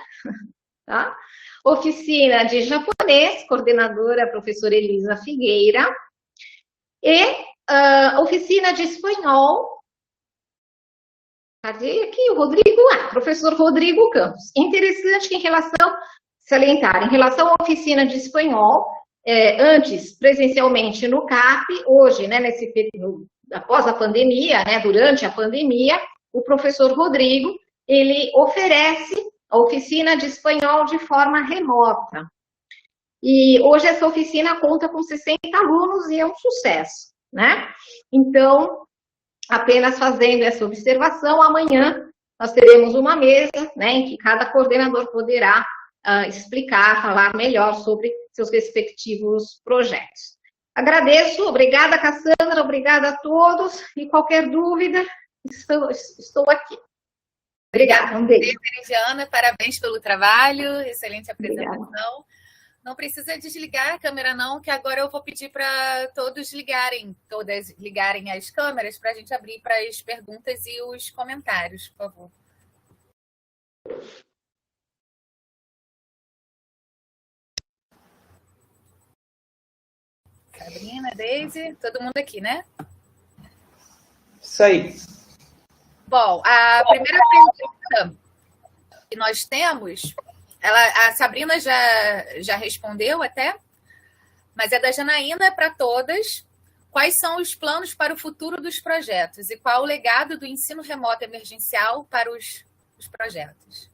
tá? Oficina de japonês, coordenadora a professora Elisa Figueira, e oficina de espanhol, cadê aqui o Rodrigo? Professor Rodrigo Campos. Interessante que salientar, em relação à oficina de espanhol, antes presencialmente no CAP, hoje, né, nesse período, após a pandemia, né, durante a pandemia, o professor Rodrigo, ele oferece a oficina de espanhol de forma remota. E hoje essa oficina conta com 60 alunos e é um sucesso, né? Então, apenas fazendo essa observação, amanhã nós teremos uma mesa, né, em que cada coordenador poderá explicar, falar melhor sobre seus respectivos projetos. Agradeço, obrigada, Cassandra, obrigada a todos, e qualquer dúvida, estou aqui. Obrigada, um beijo. Veridiana, parabéns pelo trabalho, excelente apresentação. Obrigada. Não precisa desligar a câmera não, que agora eu vou pedir para todas ligarem as câmeras para a gente abrir para as perguntas e os comentários, por favor. Sabrina, Daisy, todo mundo aqui, né? Isso aí. Bom, a primeira pergunta que nós temos, a Sabrina já respondeu até, mas é da Janaína para todas. Quais são os planos para o futuro dos projetos e qual o legado do ensino remoto emergencial para os projetos?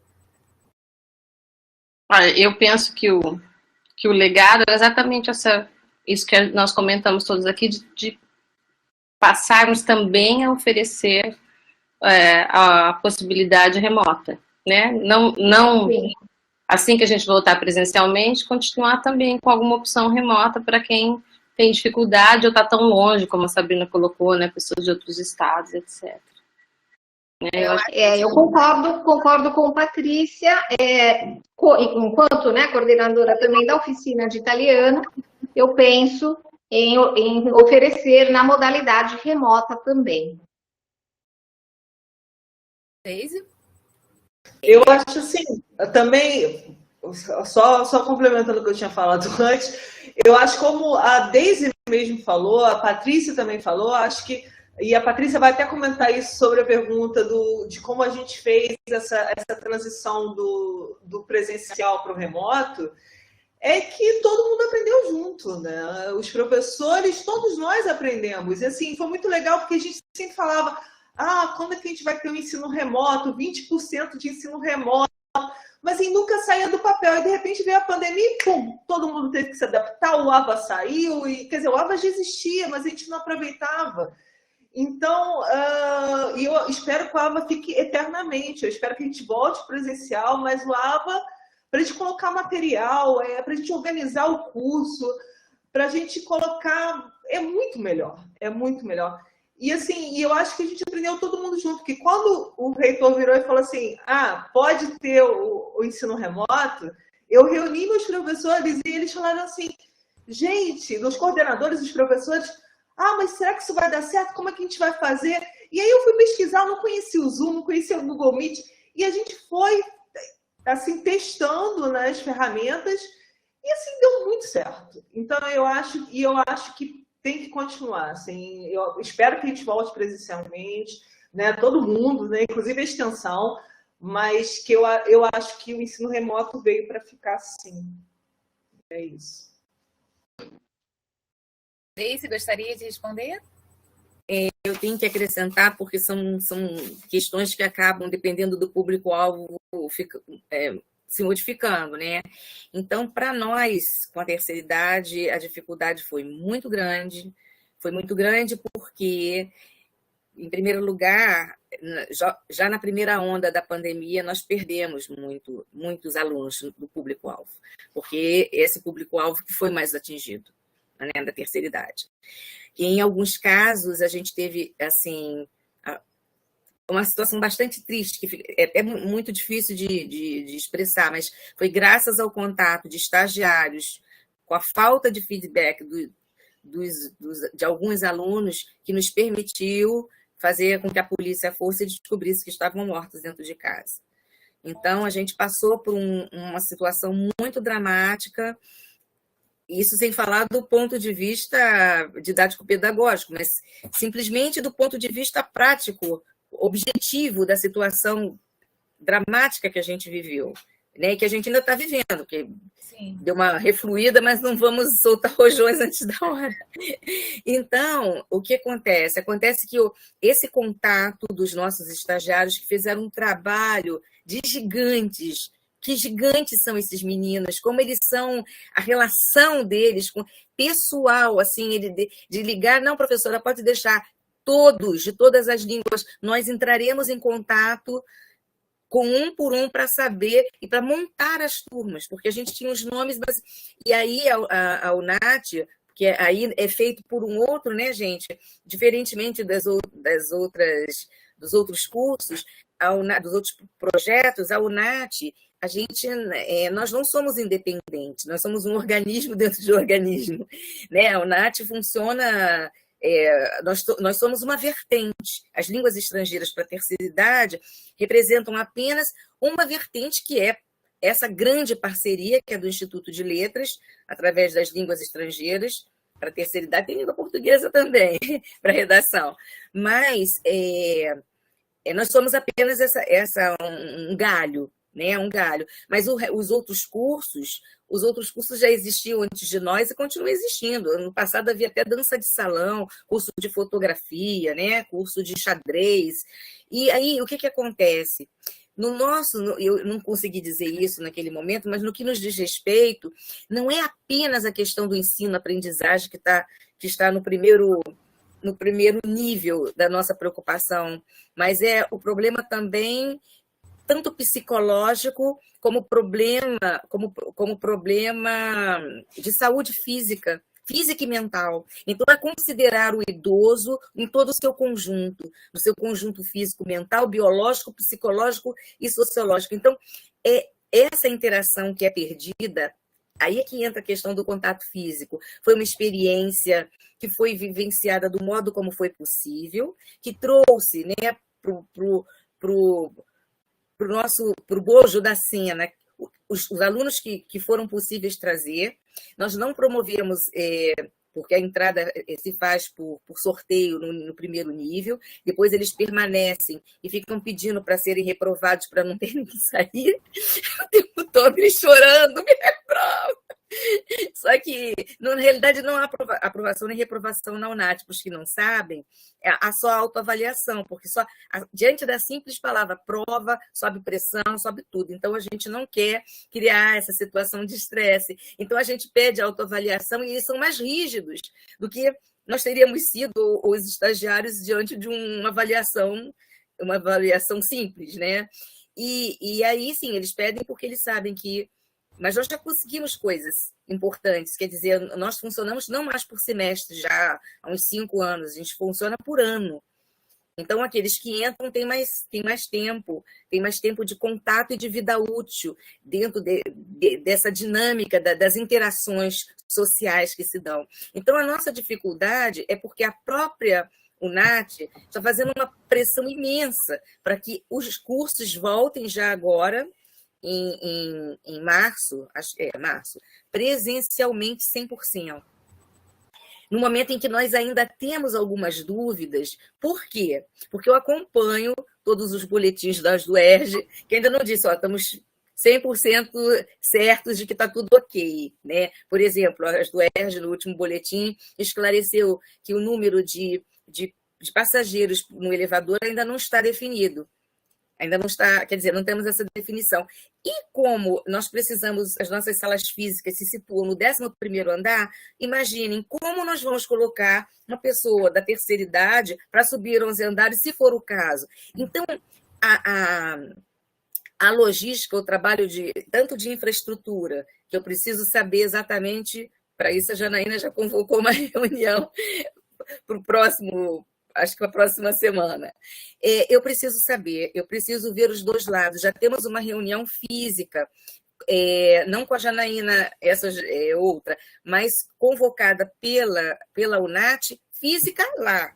Olha, eu penso que o legado é exatamente isso que nós comentamos todos aqui, de passarmos também a oferecer a possibilidade remota, né? Não assim que a gente voltar presencialmente, continuar também com alguma opção remota para quem tem dificuldade ou está tão longe, como a Sabrina colocou, né? Pessoas de outros estados, etc. Eu concordo com Patrícia, enquanto, né, coordenadora também da oficina de italiano, eu penso em oferecer na modalidade remota também. Daisy? Eu acho assim, também, só complementando o que eu tinha falado antes, eu acho como a Daisy mesmo falou, a Patrícia também falou, acho que, e a Patrícia vai até comentar isso sobre a pergunta de como a gente fez essa transição do presencial para o remoto, é que todo mundo aprendeu junto, né? Os professores, todos nós aprendemos. E assim, foi muito legal porque a gente sempre falava, quando é que a gente vai ter um ensino remoto, 20% de ensino remoto, mas assim, nunca saía do papel. E de repente veio a pandemia e pum, todo mundo teve que se adaptar, o AVA saiu, e quer dizer, o AVA já existia, mas a gente não aproveitava. Então, eu espero que o AVA fique eternamente, eu espero que a gente volte presencial, mas o AVA, para a gente colocar material, para a gente organizar o curso, para a gente colocar, é muito melhor, é muito melhor. E assim, eu acho que a gente aprendeu todo mundo junto, porque quando o reitor virou e falou assim, pode ter o ensino remoto, eu reuni meus professores e eles falaram assim, gente, dos coordenadores, dos professores, mas será que isso vai dar certo? Como é que a gente vai fazer? E aí eu fui pesquisar, eu não conhecia o Zoom, não conhecia o Google Meet, e a gente foi, assim, testando, né, as ferramentas, e assim, deu muito certo. Então, eu acho que tem que continuar, assim, eu espero que a gente volte presencialmente, né, todo mundo, né, inclusive a extensão, mas que eu acho que o ensino remoto veio para ficar sim. É isso. Daisy, gostaria de responder? Eu tenho que acrescentar, porque são questões que acabam, dependendo do público-alvo, se modificando, né? Então, para nós, com a terceira idade, a dificuldade foi muito grande porque, em primeiro lugar, já na primeira onda da pandemia, nós perdemos muitos alunos do público-alvo, porque esse público-alvo que foi mais atingido, né, da terceira idade. E, em alguns casos, a gente teve, assim, uma situação bastante triste, que é muito difícil de expressar, mas foi graças ao contato de estagiários, com a falta de feedback de alguns alunos, que nos permitiu fazer com que a polícia fosse e descobrisse que estavam mortos dentro de casa. Então, a gente passou por uma situação muito dramática, isso sem falar do ponto de vista didático-pedagógico, mas simplesmente do ponto de vista prático, objetivo da situação dramática que a gente viveu, né? E que a gente ainda está vivendo, porque Sim. Deu uma refluída, mas não vamos soltar rojões antes da hora. Então, o que acontece? Acontece que esse contato dos nossos estagiários que fizeram um trabalho de gigantes. Que gigantes são esses meninos, como eles são, a relação deles com pessoal, assim, de ligar, não, professora, pode deixar todos, de todas as línguas, nós entraremos em contato com um por um para saber e para montar as turmas, porque a gente tinha os nomes, e aí a UNAT, que aí é feito por um outro, né, gente, diferentemente dos outros cursos, dos outros projetos, a UNAT, nós não somos independentes, nós somos um organismo dentro de um organismo, né? A UNAT funciona, nós somos uma vertente. As línguas estrangeiras para a terceira idade representam apenas uma vertente, que é essa grande parceria que é do Instituto de Letras, através das línguas estrangeiras para a terceira idade, tem língua portuguesa também, para a redação, mas nós somos apenas um galho, né? Um galho. Mas os outros cursos já existiam antes de nós e continuam existindo. Ano passado havia até dança de salão, curso de fotografia, né? Curso de xadrez. E aí, o que acontece? Eu não consegui dizer isso naquele momento, mas no que nos diz respeito, não é apenas a questão do ensino-aprendizagem que está no primeiro nível da nossa preocupação, mas é o problema também tanto psicológico como problema de saúde física e mental. Então, é considerar o idoso em todo o seu conjunto, no seu conjunto físico, mental, biológico, psicológico e sociológico. Então, essa interação que é perdida Aí é que entra a questão do contato físico. Foi uma experiência que foi vivenciada do modo como foi possível, que trouxe, né, pro bojo da cena os alunos que foram possíveis trazer. Nós não promovemos, porque a entrada se faz por sorteio no primeiro nível, depois eles permanecem e ficam pedindo para serem reprovados para não terem que sair, o tempo todo eles chorando, me reprovam. Só que, na realidade, não há aprovação nem reprovação na UNAT, para os que não sabem, há só autoavaliação, porque só diante da simples palavra prova, sobe pressão, sobe tudo. Então, a gente não quer criar essa situação de estresse. Então, a gente pede autoavaliação e eles são mais rígidos do que nós teríamos sido os estagiários diante de uma avaliação simples, né? E aí, sim, eles pedem porque eles sabem que... Mas nós já conseguimos coisas importantes, quer dizer, nós funcionamos não mais por semestre já há uns 5 anos, a gente funciona por ano. Então, aqueles que entram têm mais tempo de contato e de vida útil dentro dessa dinâmica das interações sociais que se dão. Então, a nossa dificuldade é porque a própria UNAT está fazendo uma pressão imensa para que os cursos voltem já agora, em março, acho que março, presencialmente 100%. No momento em que nós ainda temos algumas dúvidas. Por quê? Porque eu acompanho todos os boletins das UERJ, que ainda não disse, estamos 100% certos de que está tudo ok, né? Por exemplo, as do UERJ, no último boletim, esclareceu que o número de passageiros no elevador ainda não está definido. Ainda não está, quer dizer, não temos essa definição. E como nós precisamos, as nossas salas físicas se situam no 11º andar, imaginem como nós vamos colocar uma pessoa da terceira idade para subir 11 andares, se for o caso. Então, a logística, o trabalho tanto de infraestrutura, que eu preciso saber exatamente, para isso a Janaína já convocou uma reunião para o próximo... acho que para a próxima semana. Eu preciso saber, eu preciso ver os dois lados. Já temos uma reunião física, não com a Janaína, essa é outra, mas convocada pela UNAT, física lá.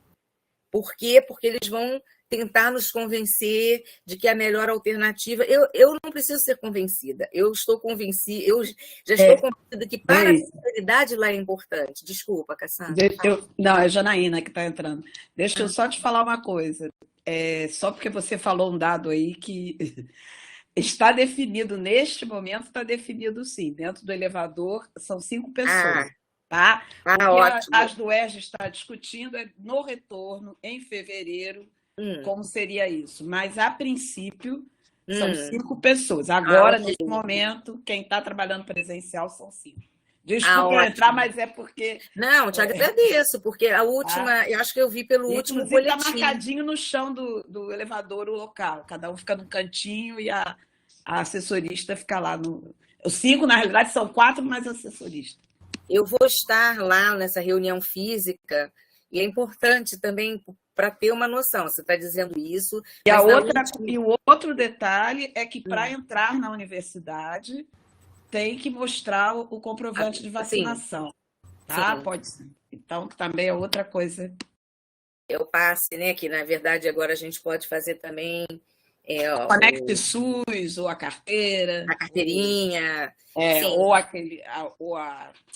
Por quê? Porque eles vão tentar nos convencer de que é a melhor alternativa. Eu não preciso ser convencida, eu estou convencida, eu já estou convencida que para a especialidade lá é importante. Desculpa, Cassandra. Não, é a Janaína que está entrando. Deixa eu só te falar uma coisa. Só porque você falou um dado aí que está definido, neste momento está definido sim, dentro do elevador são 5 pessoas. Tá? Ótimo. As do UERJ está discutindo no retorno, em fevereiro, como seria isso. Mas, a princípio, são 5 pessoas. Agora, nesse momento, quem está trabalhando presencial são 5. Desculpa eu entrar, mas é porque... Não, te agradeço, porque a última, eu acho que eu vi pelo último boletim. Está marcadinho no chão do elevador o local. Cada um fica num cantinho e a assessorista fica lá. Os 5, na realidade, são 4, mais assessorista. Eu vou estar lá nessa reunião física e é importante também para ter uma noção. Você está dizendo isso. E o outro detalhe é que para entrar na universidade tem que mostrar o comprovante de vacinação. Tá? Sim. Pode ser. Então, também é outra coisa. É o passe, né? Que, na verdade, agora a gente pode fazer também... Conecte SUS, ou a carteira. A carteirinha.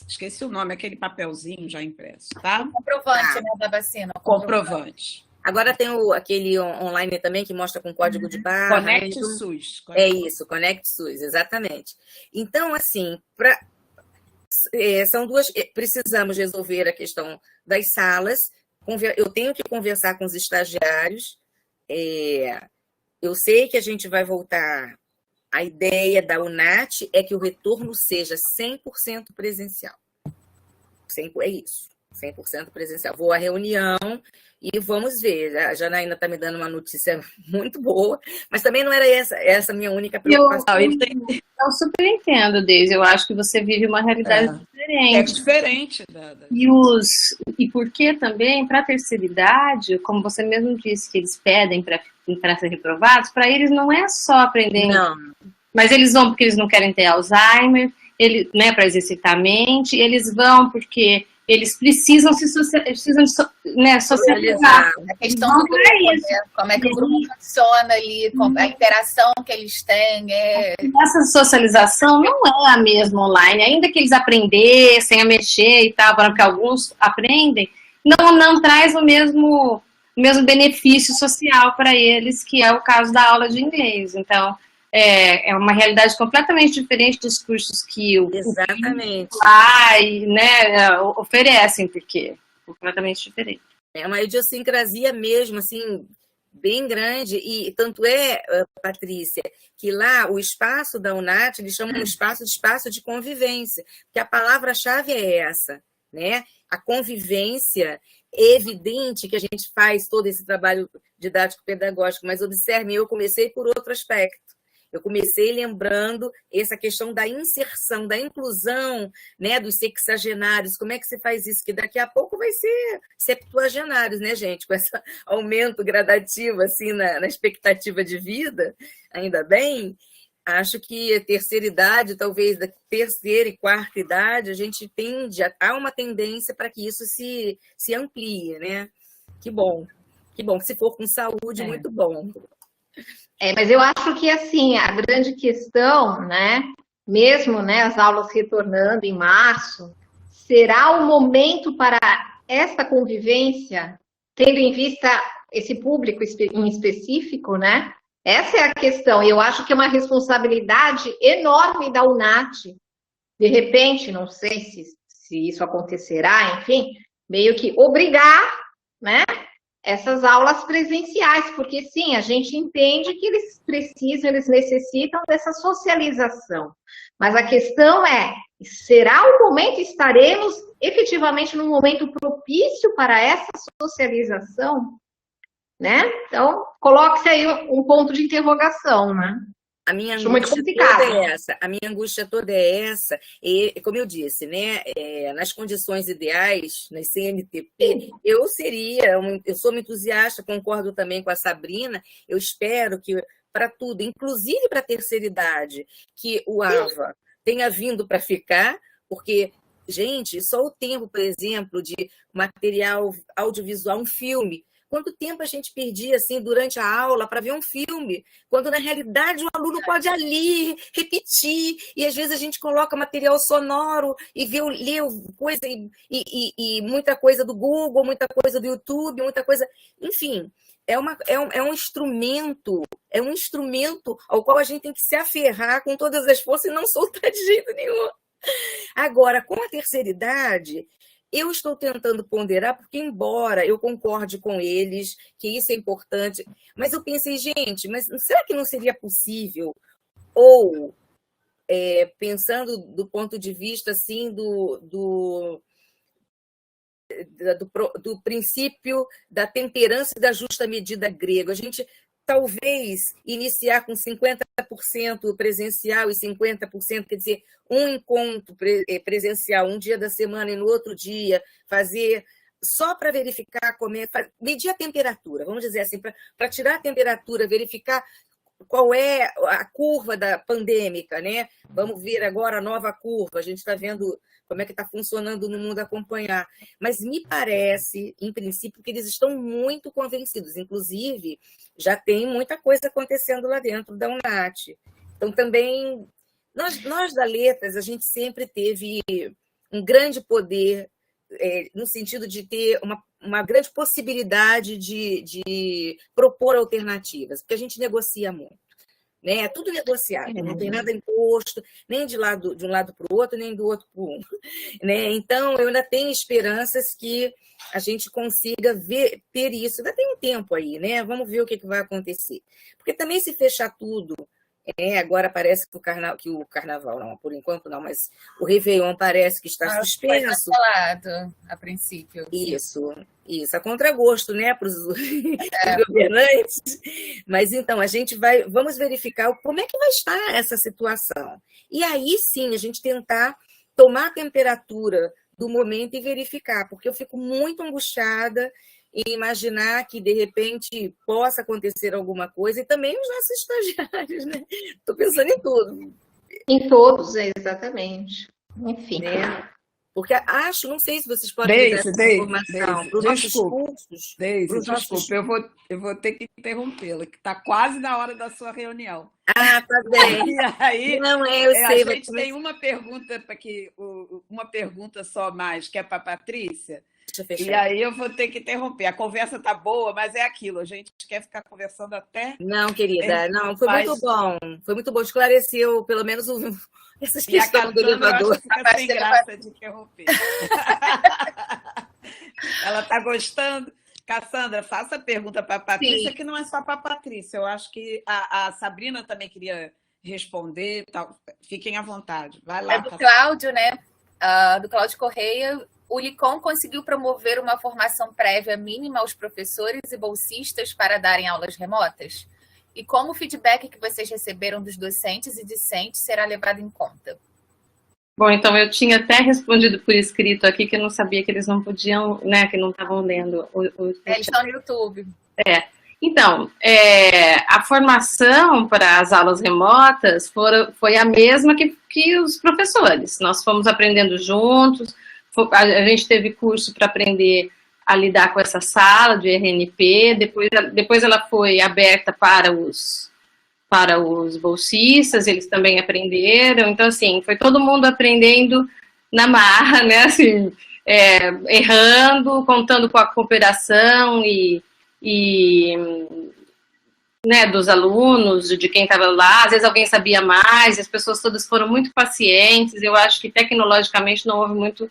Esqueci o nome, aquele papelzinho já impresso, tá? O comprovante, né, da vacina. Comprovante. Agora tem aquele online também que mostra com código de barra. Conecte SUS. É isso, Conecte SUS, exatamente. Então, assim, são duas... Precisamos resolver a questão das salas. Eu tenho que conversar com os estagiários. Eu sei que a gente vai voltar. A ideia da UNAT é que o retorno seja 100% presencial. É isso, 100% presencial. Vou à reunião e vamos ver. A Janaína está me dando uma notícia muito boa, mas também não era essa a minha única preocupação. Eu super entendo, Deise. Eu acho que você vive uma realidade diferente. É diferente. E porque também, para a terceira idade, como você mesmo disse, que eles pedem para ser reprovados, para eles não é só aprender. Não. Mas eles vão porque eles não querem ter Alzheimer, né, para exercitar a mente, eles vão porque eles precisam né, socializar. A questão do grupo, né? Como é que o grupo funciona ali, a interação que eles têm. Essa socialização não é a mesma online, ainda que eles aprendessem a mexer e tal, porque alguns aprendem, não traz o mesmo benefício social para eles, que é o caso da aula de inglês. Então, é uma realidade completamente diferente dos cursos que o lá, né, oferecem, porque é completamente diferente. É uma idiosincrasia mesmo, assim, bem grande, e tanto é, Patrícia, que lá o espaço da UNAT, eles chamam de espaço de convivência, porque a palavra-chave é essa, né? A convivência. É evidente que a gente faz todo esse trabalho didático-pedagógico, mas observe, eu comecei por outro aspecto. Eu comecei lembrando essa questão da inserção, da inclusão, né, dos sexagenários. Como é que se faz isso? Que daqui a pouco vai ser septuagenários, né, gente? Com esse aumento gradativo assim, na expectativa de vida, ainda bem. Acho que a terceira idade, talvez da terceira e quarta idade, a gente há uma tendência para que isso se amplie, né? Que bom. Se for com saúde, muito bom. Mas eu acho que, assim, a grande questão, né, mesmo, né, as aulas retornando em março, será o momento para essa convivência, tendo em vista esse público em específico, né? Essa é a questão. E eu acho que é uma responsabilidade enorme da UNAT. De repente, não sei se isso acontecerá, enfim, meio que obrigar, né, essas aulas presenciais, porque sim, a gente entende que eles necessitam dessa socialização. Mas a questão é, será o momento, estaremos efetivamente num momento propício para essa socialização? Né? Então, coloque-se aí um ponto de interrogação, né? A minha angústia toda é essa, e como eu disse, né, nas condições ideais, nas CNTP, eu sou uma entusiasta, concordo também com a Sabrina, eu espero que para tudo, inclusive para a terceira idade, que o AVA tenha vindo para ficar, porque, gente, só o tempo, por exemplo, de material audiovisual, um filme, quanto tempo a gente perdia assim, durante a aula para ver um filme, quando na realidade o aluno pode ali repetir, e às vezes a gente coloca material sonoro e lê coisa, e muita coisa do Google, muita coisa do YouTube, muita coisa... Enfim, é um instrumento ao qual a gente tem que se aferrar com todas as forças e não soltar de jeito nenhum. Agora, com a terceira idade... Eu estou tentando ponderar, porque embora eu concorde com eles, que isso é importante, mas eu pensei, gente, mas será que não seria possível? Ou, pensando do ponto de vista assim, do princípio da temperança e da justa medida grego, a gente talvez iniciar com 50% presencial e 50%, quer dizer, um encontro presencial um dia da semana e no outro dia fazer só para verificar, medir a temperatura, vamos dizer assim, para tirar a temperatura, verificar qual é a curva da pandêmica, né? Vamos ver agora a nova curva, a gente está vendo como é que está funcionando no mundo, acompanhar. Mas me parece, em princípio, que eles estão muito convencidos. Inclusive, já tem muita coisa acontecendo lá dentro da UNAT. Então, também, nós da Letras, a gente sempre teve um grande poder, no sentido de ter uma grande possibilidade de propor alternativas, porque a gente negocia muito. Né? É tudo negociado, não tem nada imposto, nem de um lado para o outro, nem do outro para o outro. Né? Então, eu ainda tenho esperanças que a gente consiga ter isso. Ainda tem um tempo aí, né? Vamos ver o que vai acontecer. Porque também se fechar tudo, agora parece que o carnaval, não, por enquanto não, mas o Réveillon parece que está suspenso. Foi cancelado, a princípio. Isso, a contragosto, né, para os governantes. Mas então, vamos verificar como é que vai estar essa situação. E aí sim, a gente tentar tomar a temperatura do momento e verificar, porque eu fico muito angustiada e imaginar que, de repente, possa acontecer alguma coisa, e também os nossos estagiários, né? Estou pensando em tudo. Em todos, exatamente. Enfim. Né? Porque acho, não sei se vocês podem dar essa informação para os nossos cursos. Desculpa, eu vou ter que interrompê-la, que está quase na hora da sua reunião. Ah, tá bem. E aí, não, eu sei, a gente tem uma pergunta só mais, que é para a Patrícia. E aí eu vou ter que interromper. A conversa tá boa, mas é aquilo, a gente quer ficar conversando até... Não, querida, não, foi muito bom. Foi muito bom, esclareceu pelo menos essas questões do elevador. Fica sem graça de interromper. Ela tá gostando? Cassandra, faça a pergunta para a Patrícia, Sim. Que não é só para a Patrícia. Eu acho que a Sabrina também queria responder. Tal. Fiquem à vontade. Vai lá. É do Cláudio, né? Do Cláudio Correia. O LICOM conseguiu promover uma formação prévia mínima aos professores e bolsistas para darem aulas remotas? E como o feedback que vocês receberam dos docentes e discentes será levado em conta? Bom, então eu tinha até respondido por escrito aqui que eu não sabia que eles não podiam, né, que não estavam lendo. Eles estão no YouTube. Então, a formação para as aulas remotas foi a mesma que os professores. Nós fomos aprendendo juntos, a gente teve curso para aprender a lidar com essa sala de RNP, depois ela foi aberta para os bolsistas, eles também aprenderam, então assim, foi todo mundo aprendendo na marra, né, assim, errando, contando com a cooperação né, dos alunos, de quem estava lá, às vezes alguém sabia mais, as pessoas todas foram muito pacientes, eu acho que tecnologicamente não houve muito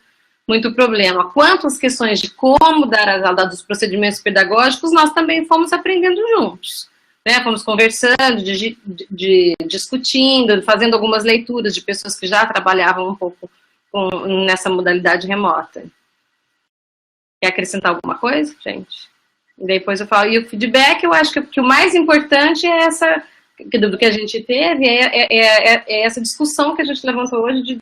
problema. Quanto às questões de como dar as aulas dos procedimentos pedagógicos, nós também fomos aprendendo juntos. Né, fomos conversando, discutindo, fazendo algumas leituras de pessoas que já trabalhavam um pouco nessa modalidade remota. Quer acrescentar alguma coisa, gente? E depois eu falo. E o feedback, eu acho que o mais importante é do que a gente teve, é essa discussão que a gente levantou hoje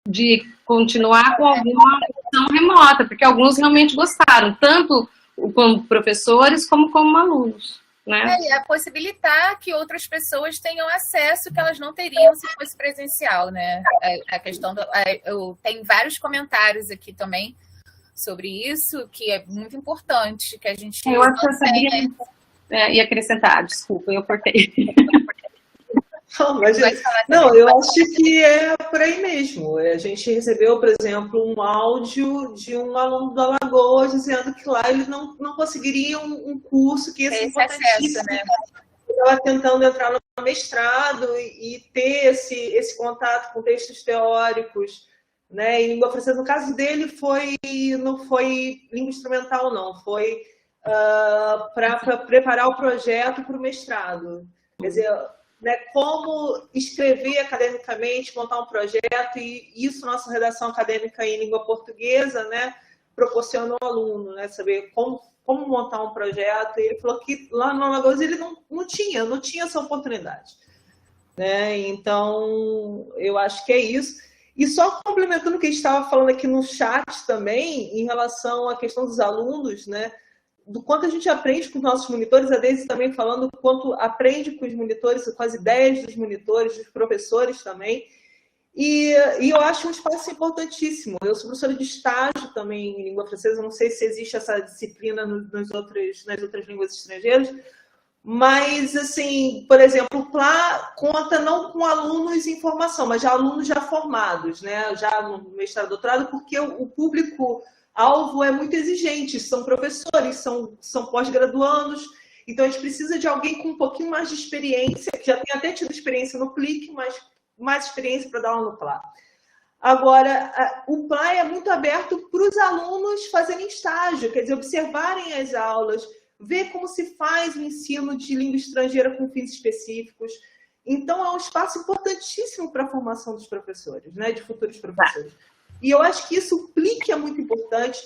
de continuar com alguma ação remota, porque alguns realmente gostaram, tanto como professores como alunos. Né? E possibilitar que outras pessoas tenham acesso que elas não teriam se fosse presencial, né? A questão tem vários comentários aqui também sobre isso, que é muito importante, que a gente... Eu acho que eu sabia ia acrescentar, desculpa, eu cortei. Não, eu acho que é por aí mesmo. A gente recebeu, por exemplo, um áudio de um aluno do Alagoas dizendo que lá eles não conseguiriam um curso que ia ser importantíssimo. Né? Estava tentando entrar no mestrado e ter esse contato com textos teóricos, né? Em língua francesa. No caso dele, não foi língua instrumental, não. Foi para preparar o projeto para o mestrado. Quer dizer... Né, como escrever academicamente, montar um projeto, e isso nossa redação acadêmica em língua portuguesa, né, proporciona ao aluno, né, saber como montar um projeto. E ele falou que lá no Alagoas ele não tinha essa oportunidade. Né? Então, eu acho que é isso. E só complementando o que a gente estava falando aqui no chat também, em relação à questão dos alunos, né, do quanto a gente aprende com os nossos monitores, a Deise também falando do quanto aprende com os monitores, com as ideias dos monitores, dos professores também. E eu acho um espaço importantíssimo. Eu sou professora de estágio também em língua francesa, não sei se existe essa disciplina nas outras línguas estrangeiras, mas, assim, por exemplo, o PLA conta não com alunos em formação, mas já alunos já formados, né? Já no mestrado e doutorado, porque o público... alvo é muito exigente, são professores, são pós-graduandos, então a gente precisa de alguém com um pouquinho mais de experiência, que já tem até tido experiência no PLIC, mas mais experiência para dar aula no PLA. Agora, o PLA é muito aberto para os alunos fazerem estágio, quer dizer, observarem as aulas, ver como se faz o ensino de língua estrangeira com fins específicos. Então, é um espaço importantíssimo para a formação dos professores, né, de futuros professores. E eu acho que isso, o PLIC é muito importante.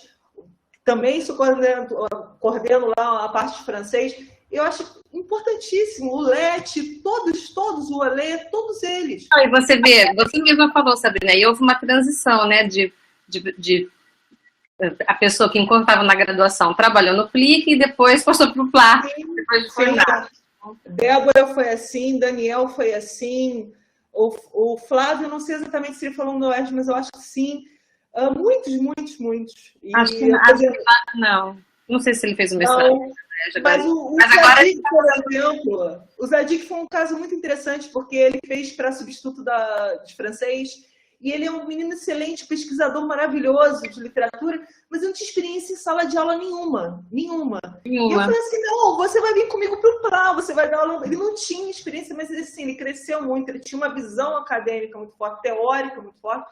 Também isso coordeno lá a parte de francês. Eu acho importantíssimo. O LET, todos, o OLE, todos eles. E você mesma falou, Sabrina, e houve uma transição, né, de a pessoa que, enquanto estava na graduação, trabalhou no PLIC e depois passou para o PLA. Depois de formar. Débora foi assim, Daniel foi assim, O Flávio, não sei exatamente se ele falou no Oeste, mas eu acho que sim. Muitos. E, acho que não. Não sei se ele fez o mestrado. Mas o Zadig, por exemplo, o Zadig foi um caso muito interessante, porque ele fez para substituto de francês, e ele é um menino excelente, pesquisador maravilhoso de literatura, mas não tinha experiência em sala de aula nenhuma. E eu falei assim, não, você vai vir comigo para o PLA, você vai dar aula. Ele não tinha experiência, mas assim, ele cresceu muito, ele tinha uma visão acadêmica muito forte, teórica muito forte,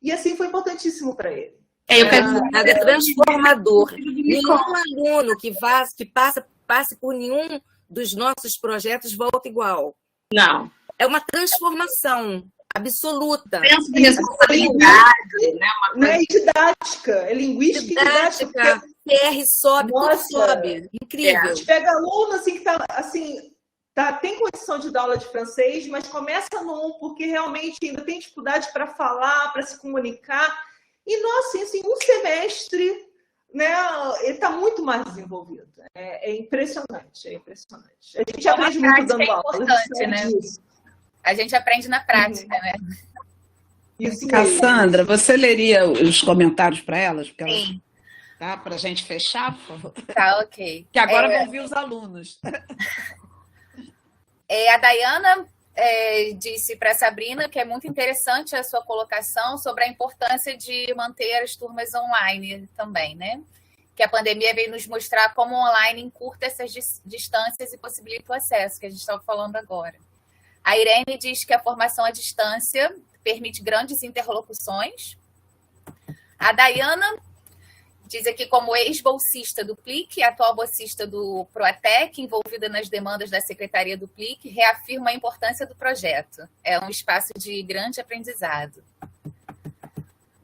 e assim foi importantíssimo para ele. Eu quero dizer, é transformador. Nenhum aluno que passe por nenhum dos nossos projetos volta igual. Não. É uma transformação absoluta. Penso de responsabilidade, né? Não é didática, é linguística e didática. PR sobe, tudo sobe. Incrível. A gente pega aluno assim, que tá, assim, tem condição de dar aula de francês, mas começa no 1 porque realmente ainda tem dificuldade para falar, para se comunicar. E, nossa, assim, um semestre, né, ele está muito mais desenvolvido. É impressionante, é impressionante. A gente aprende muito dando aula. É importante, né? A gente aprende na prática, né? Isso Cassandra, você leria os comentários para elas? Sim. Elas, tá? Para a gente fechar, por favor. Tá, ok. Que agora vão vir os alunos. A Dayana disse para a Sabrina que é muito interessante a sua colocação sobre a importância de manter as turmas online também, né? Que a pandemia veio nos mostrar como o online encurta essas distâncias e possibilita o acesso, que a gente estava falando agora. A Irene diz que a formação à distância permite grandes interlocuções. A Dayana diz aqui, como ex-bolsista do PLIC e atual bolsista do PROATEC, envolvida nas demandas da Secretaria do PLIC, reafirma a importância do projeto. É um espaço de grande aprendizado.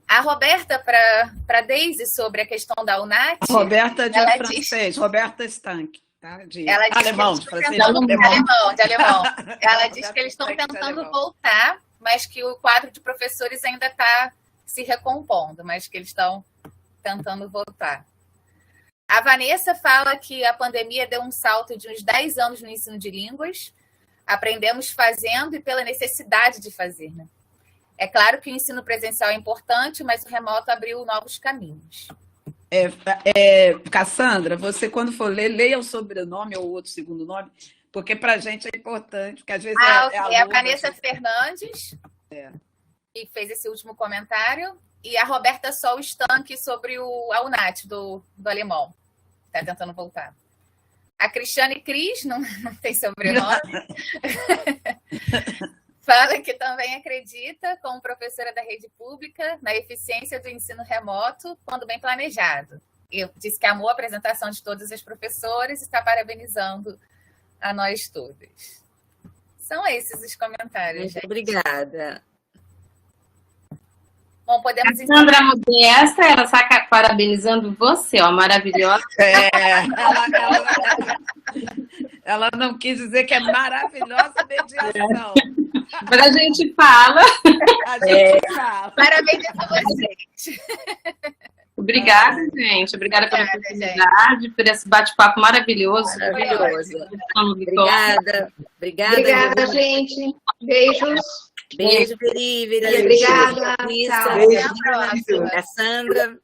A Roberta, para a Deise, sobre a questão da UNAT... Roberta de francês, Roberta Stank. Tá? De alemão, de francês. De alemão. Ela diz que eles estão tentando voltar, mas que o quadro de professores ainda está se recompondo, mas que eles estão tentando voltar. A Vanessa fala que a pandemia deu um salto de uns 10 anos no ensino de línguas. Aprendemos fazendo e pela necessidade de fazer, né? É claro que o ensino presencial é importante, mas o remoto abriu novos caminhos. Cassandra, você quando for ler, leia o sobrenome ou outro segundo nome, porque para a gente é importante, porque às vezes okay. É a Vanessa Fernandes, que fez esse último comentário. E a Roberta Sol Stank sobre a UNAT do alemão. Está tentando voltar. A Cristiane Cris, não tem sobrenome, fala que também acredita, como professora da rede pública, na eficiência do ensino remoto quando bem planejado. Eu disse que amou a apresentação de todos os professores e está parabenizando a nós todos. São esses os comentários. Muito obrigada. Bom, podemos... Cassandra Modesta, ela está parabenizando você, ó, maravilhosa. Ela não quis dizer que é maravilhosa mediação. Mas a gente fala. Fala. Parabéns a vocês. Obrigada, gente. Obrigada pela oportunidade, por esse bate-papo maravilhoso. Obrigada, gente. Beijos. Beijo, Veri. Obrigada. Tchau. Beijo. Cassandra.